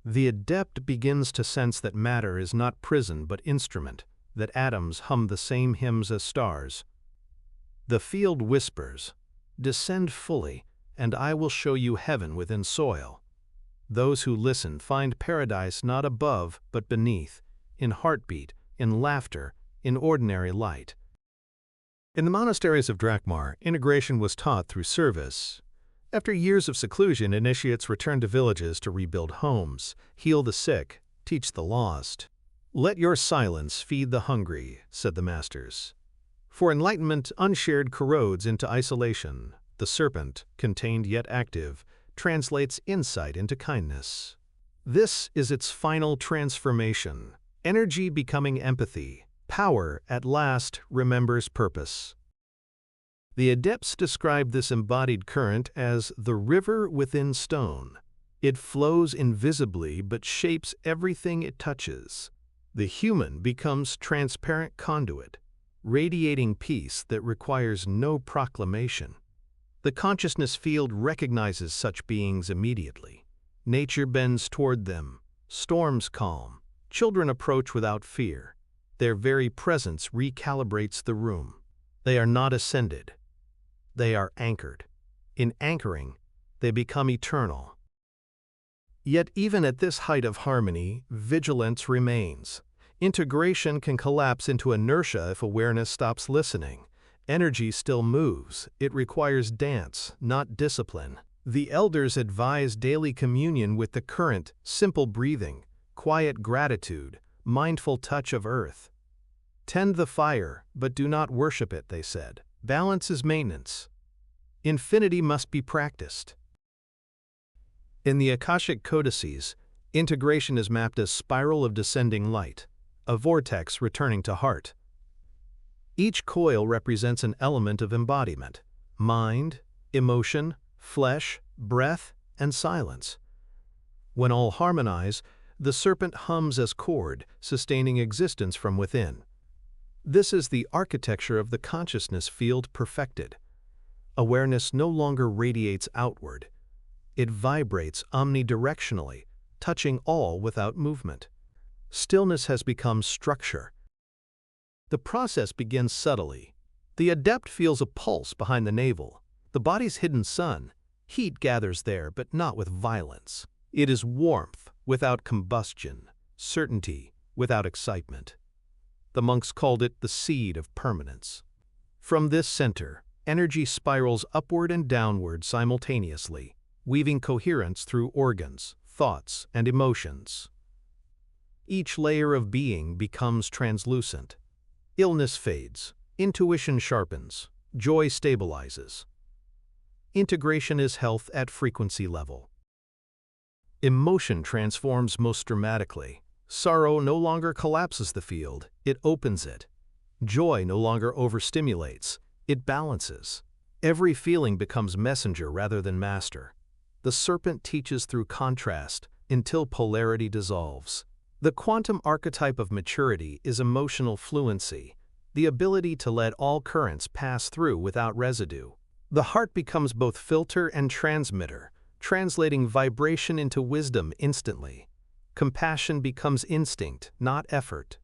S1: The adept begins to sense that matter is not prison but instrument, that atoms hum the same hymns as stars. The field whispers, descend fully, and I will show you heaven within soil. Those who listen find paradise not above but beneath, in heartbeat, in laughter, in ordinary light. In the monasteries of Drakmar, integration was taught through service. After years of seclusion, initiates returned to villages to rebuild homes, heal the sick, teach the lost. Let your silence feed the hungry, said the masters. For enlightenment unshared corrodes into isolation. The serpent, contained yet active, translates insight into kindness. This is its final transformation, energy becoming empathy. Power, at last, remembers purpose. The adepts describe this embodied current as the river within stone. It flows invisibly but shapes everything it touches. The human becomes transparent conduit, radiating peace that requires no proclamation. The consciousness field recognizes such beings immediately. Nature bends toward them, storms calm, children approach without fear. Their very presence recalibrates the room. They are not ascended. They are anchored. In anchoring, they become eternal. Yet even at this height of harmony, vigilance remains. Integration can collapse into inertia if awareness stops listening. Energy still moves, it requires dance, not discipline. The elders advise daily communion with the current, simple breathing, quiet gratitude, mindful touch of earth. Tend the fire, but do not worship it, they said. Balance is maintenance. Infinity must be practiced. In the akashic codices, integration is mapped as spiral of descending light, a vortex returning to heart. Each coil represents an element of embodiment: mind, emotion, flesh, breath, and silence. When all harmonize, the serpent hums as chord, sustaining existence from within. This is the architecture of the consciousness field perfected. Awareness no longer radiates outward. It vibrates omnidirectionally, touching all without movement. Stillness has become structure. The process begins subtly. The adept feels a pulse behind the navel. The body's hidden sun. Heat gathers there, but not with violence. It is warmth without combustion, certainty without excitement. The monks called it the seed of permanence. From this center, energy spirals upward and downward simultaneously, weaving coherence through organs, thoughts, and emotions. Each layer of being becomes translucent. Illness fades, intuition sharpens, joy stabilizes. Integration is health at frequency level. Emotion transforms most dramatically. Sorrow no longer collapses the field, it opens it. Joy no longer overstimulates, it balances. Every feeling becomes messenger rather than master. The serpent teaches through contrast until polarity dissolves. The quantum archetype of maturity is emotional fluency, the ability to let all currents pass through without residue. The heart becomes both filter and transmitter, translating vibration into wisdom instantly. Compassion becomes instinct, not effort.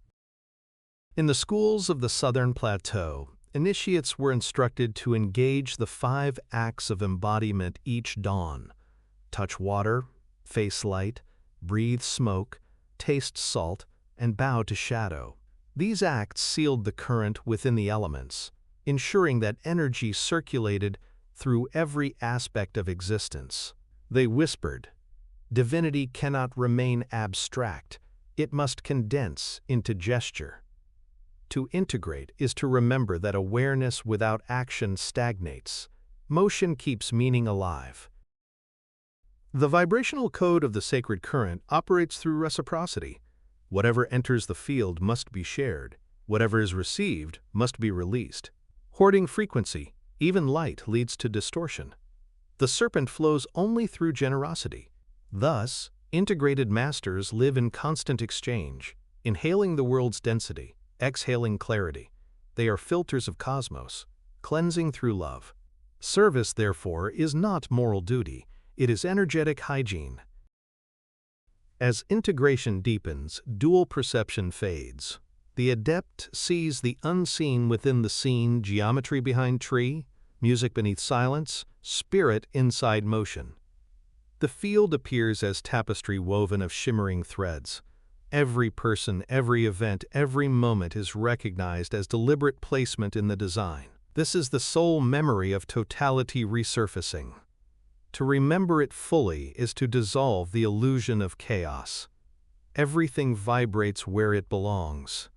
S1: In the schools of the Southern Plateau, initiates were instructed to engage the 5 acts of embodiment each dawn: touch water, face light, breathe smoke, taste salt, and bow to shadow. These acts sealed the current within the elements, ensuring that energy circulated through every aspect of existence. They whispered, "Divinity cannot remain abstract, it must condense into gesture." To integrate is to remember that awareness without action stagnates. Motion keeps meaning alive. The vibrational code of the sacred current operates through reciprocity. Whatever enters the field must be shared. Whatever is received must be released. Hoarding frequency, even light, leads to distortion. The serpent flows only through generosity. Thus, integrated masters live in constant exchange, inhaling the world's density, exhaling clarity. They are filters of cosmos, cleansing through love. Service, therefore, is not moral duty, it is energetic hygiene. As integration deepens, dual perception fades. The adept sees the unseen within the seen, geometry behind tree, music beneath silence, spirit inside motion. The field appears as tapestry woven of shimmering threads. Every person, every event, every moment is recognized as deliberate placement in the design. This is the sole memory of totality resurfacing. To remember it fully is to dissolve the illusion of chaos. Everything vibrates where it belongs.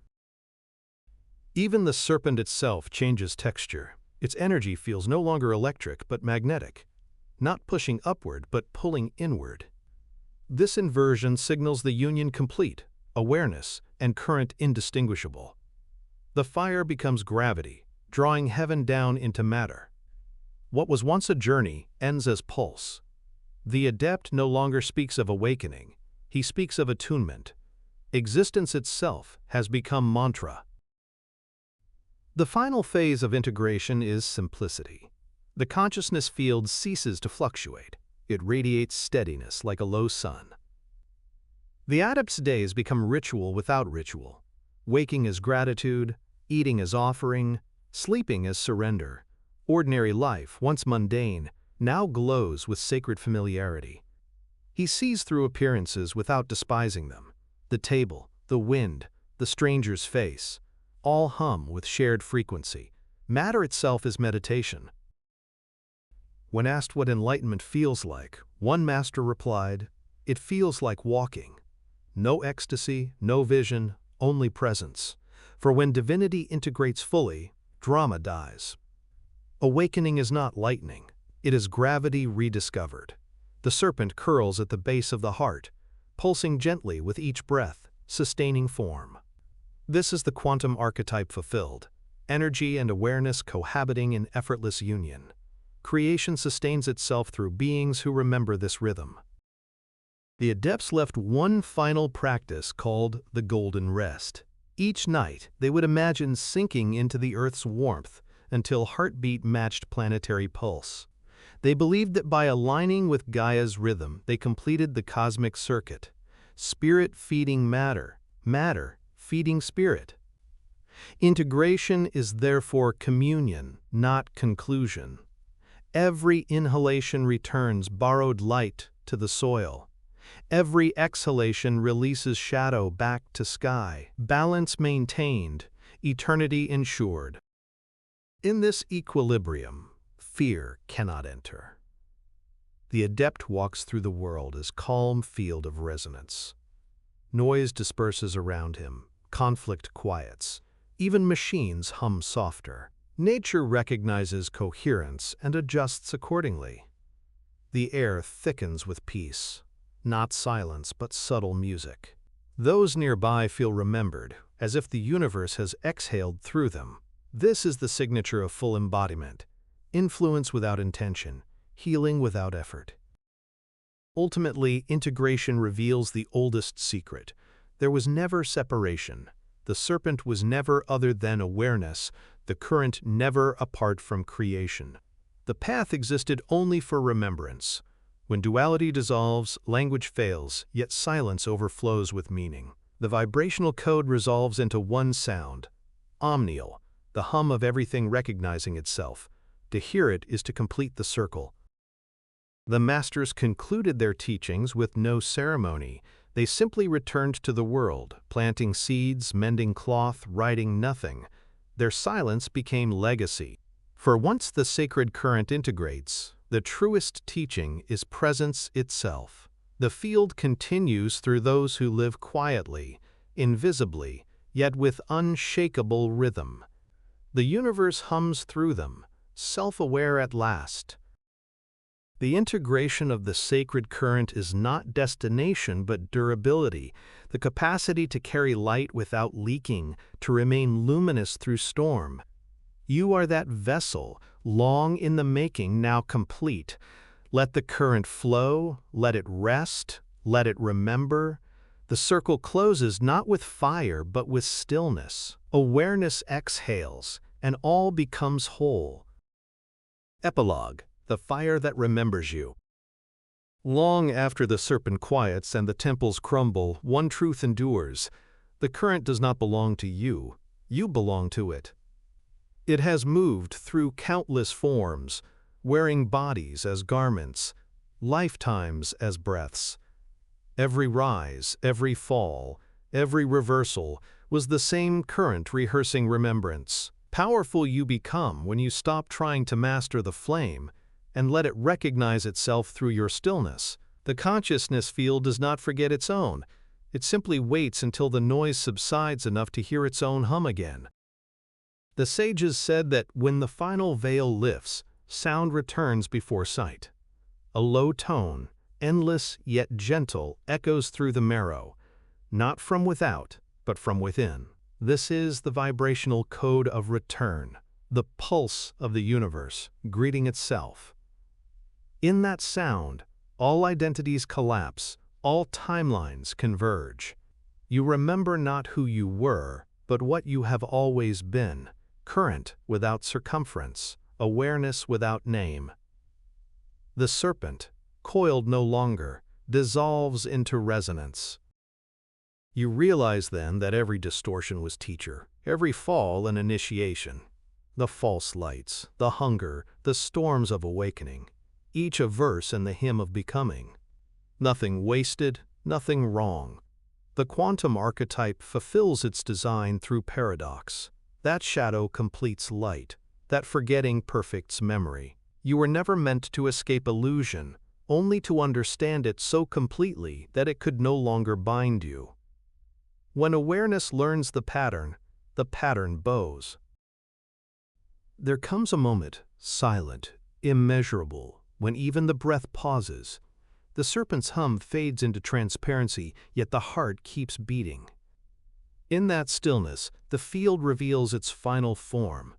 S1: Even the serpent itself changes texture. Its energy feels no longer electric but magnetic, not pushing upward but pulling inward. This inversion signals the union complete, awareness and current indistinguishable. The fire becomes gravity, drawing heaven down into matter. What was once a journey ends as pulse. The adept no longer speaks of awakening, he speaks of attunement. Existence itself has become mantra. The final phase of integration is simplicity. The consciousness field ceases to fluctuate. It radiates steadiness like a low sun. The adept's days become ritual without ritual. Waking as gratitude, eating as offering, sleeping as surrender. Ordinary life, once mundane, now glows with sacred familiarity. He sees through appearances without despising them. The table, the wind, the stranger's face, all hum with shared frequency, Matter itself is meditation. When asked what enlightenment feels like, one master replied, "It feels like walking. No ecstasy, no vision, only presence. For when divinity integrates fully, drama dies." Awakening is not lightning. It is gravity rediscovered. The serpent curls at the base of the heart, pulsing gently with each breath, sustaining form. This is the quantum archetype fulfilled, energy and awareness cohabiting in effortless union. Creation sustains itself through beings who remember this rhythm. The adepts left one final practice called the golden rest. Each night, they would imagine sinking into the Earth's warmth until heartbeat matched planetary pulse. They believed that by aligning with Gaia's rhythm, they completed the cosmic circuit. Spirit feeding matter, matter feeding spirit. Integration is therefore communion, not conclusion. Every inhalation returns borrowed light to the soil. Every exhalation releases shadow back to sky. Balance maintained, eternity ensured. In this equilibrium, fear cannot enter. The adept walks through the world as calm field of resonance. Noise disperses around him, conflict quiets. Even machines hum softer. Nature recognizes coherence and adjusts accordingly. The air thickens with peace, not silence but subtle music. Those nearby feel remembered, as if the universe has exhaled through them. This is the signature of full embodiment, influence without intention, healing without effort. Ultimately, integration reveals the oldest secret. There was never separation. The serpent was never other than awareness, the current never apart from creation. The path existed only for remembrance. When duality dissolves, language fails, yet silence overflows with meaning. The vibrational code resolves into one sound, omnial, the hum of everything recognizing itself. To hear it is to complete the circle. The masters concluded their teachings with no ceremony. They simply returned to the world, planting seeds, mending cloth, writing nothing. Their silence became legacy. For once the sacred current integrates, the truest teaching is presence itself. The field continues through those who live quietly, invisibly, yet with unshakable rhythm. The universe hums through them, self-aware at last. The integration of the sacred current is not destination but durability, the capacity to carry light without leaking, to remain luminous through storm. You are that vessel, long in the making, now complete. Let the current flow, let it rest, let it remember. The circle closes not with fire but with stillness. Awareness exhales, and all becomes whole. Epilogue: the fire that remembers you. Long after the serpent quiets and the temples crumble, one truth endures. The current does not belong to you. You belong to it. It has moved through countless forms, wearing bodies as garments, lifetimes as breaths. Every rise, every fall, every reversal was the same current rehearsing remembrance. Powerful you become when you stop trying to master the flame and let it recognize itself through your stillness. The consciousness field does not forget its own. It simply waits until the noise subsides enough to hear its own hum again. The sages said that when the final veil lifts, sound returns before sight. A low tone, endless yet gentle, echoes through the marrow, not from without, but from within. This is the vibrational code of return, the pulse of the universe, greeting itself. In that sound, all identities collapse, all timelines converge. You remember not who you were, but what you have always been, current without circumference, awareness without name. The serpent, coiled no longer, dissolves into resonance. You realize then that every distortion was teacher, every fall an initiation. The false lights, the hunger, the storms of awakening, each a verse in the hymn of becoming. Nothing wasted, nothing wrong. The quantum archetype fulfills its design through paradox. That shadow completes light. that forgetting perfects memory. You were never meant to escape illusion, only to understand it so completely that it could no longer bind you. When awareness learns the pattern bows. There comes a moment, silent, immeasurable, when even the breath pauses. The serpent's hum fades into transparency, yet the heart keeps beating. In that stillness, the field reveals its final form.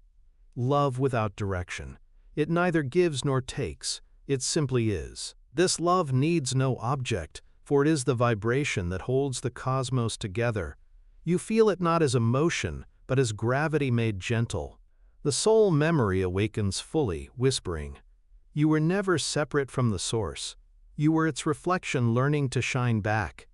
S1: Love without direction. It neither gives nor takes, it simply is. This love needs no object, for it is the vibration that holds the cosmos together. You feel it not as emotion, but as gravity made gentle. The soul memory awakens fully, whispering, "You were never separate from the source. You were its reflection learning to shine back."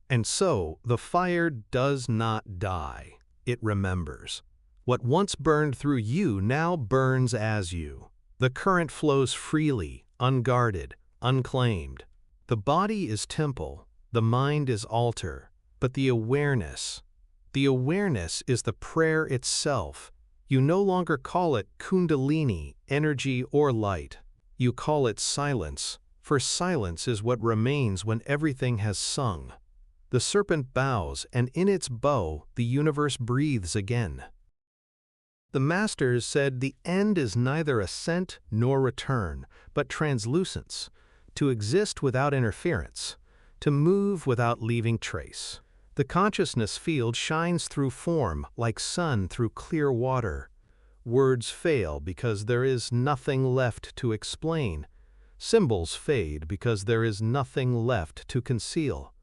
S1: And so, the fire does not die. It remembers. What once burned through you now burns as you. The current flows freely, unguarded, unclaimed. The body is temple, the mind is altar, but the awareness is the prayer itself. You no longer call it Kundalini, energy or light. You call it silence, for silence is what remains when everything has sung. The serpent bows, and in its bow, the universe breathes again. The masters said the end is neither ascent nor return, but translucence, to exist without interference, to move without leaving trace. The consciousness field shines through form like sun through clear water. Words fail because there is nothing left to explain. Symbols fade because there is nothing left to conceal.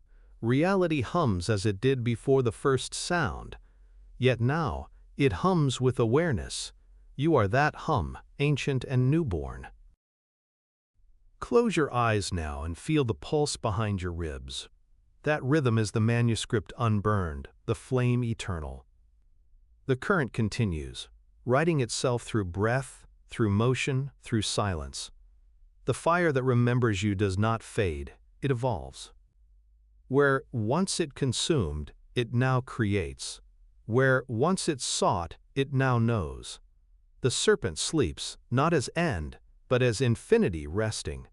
S1: Reality hums as it did before the first sound. Yet now, it hums with awareness. You are that hum, ancient and newborn. Close your eyes now and feel the pulse behind your ribs. That rhythm is the manuscript unburned, the flame eternal. The current continues, writing itself through breath, through motion, through silence. The fire that remembers you does not fade, it evolves. Where once it consumed, it now creates. Where once it sought, it now knows. The serpent sleeps, not as end, but as infinity resting.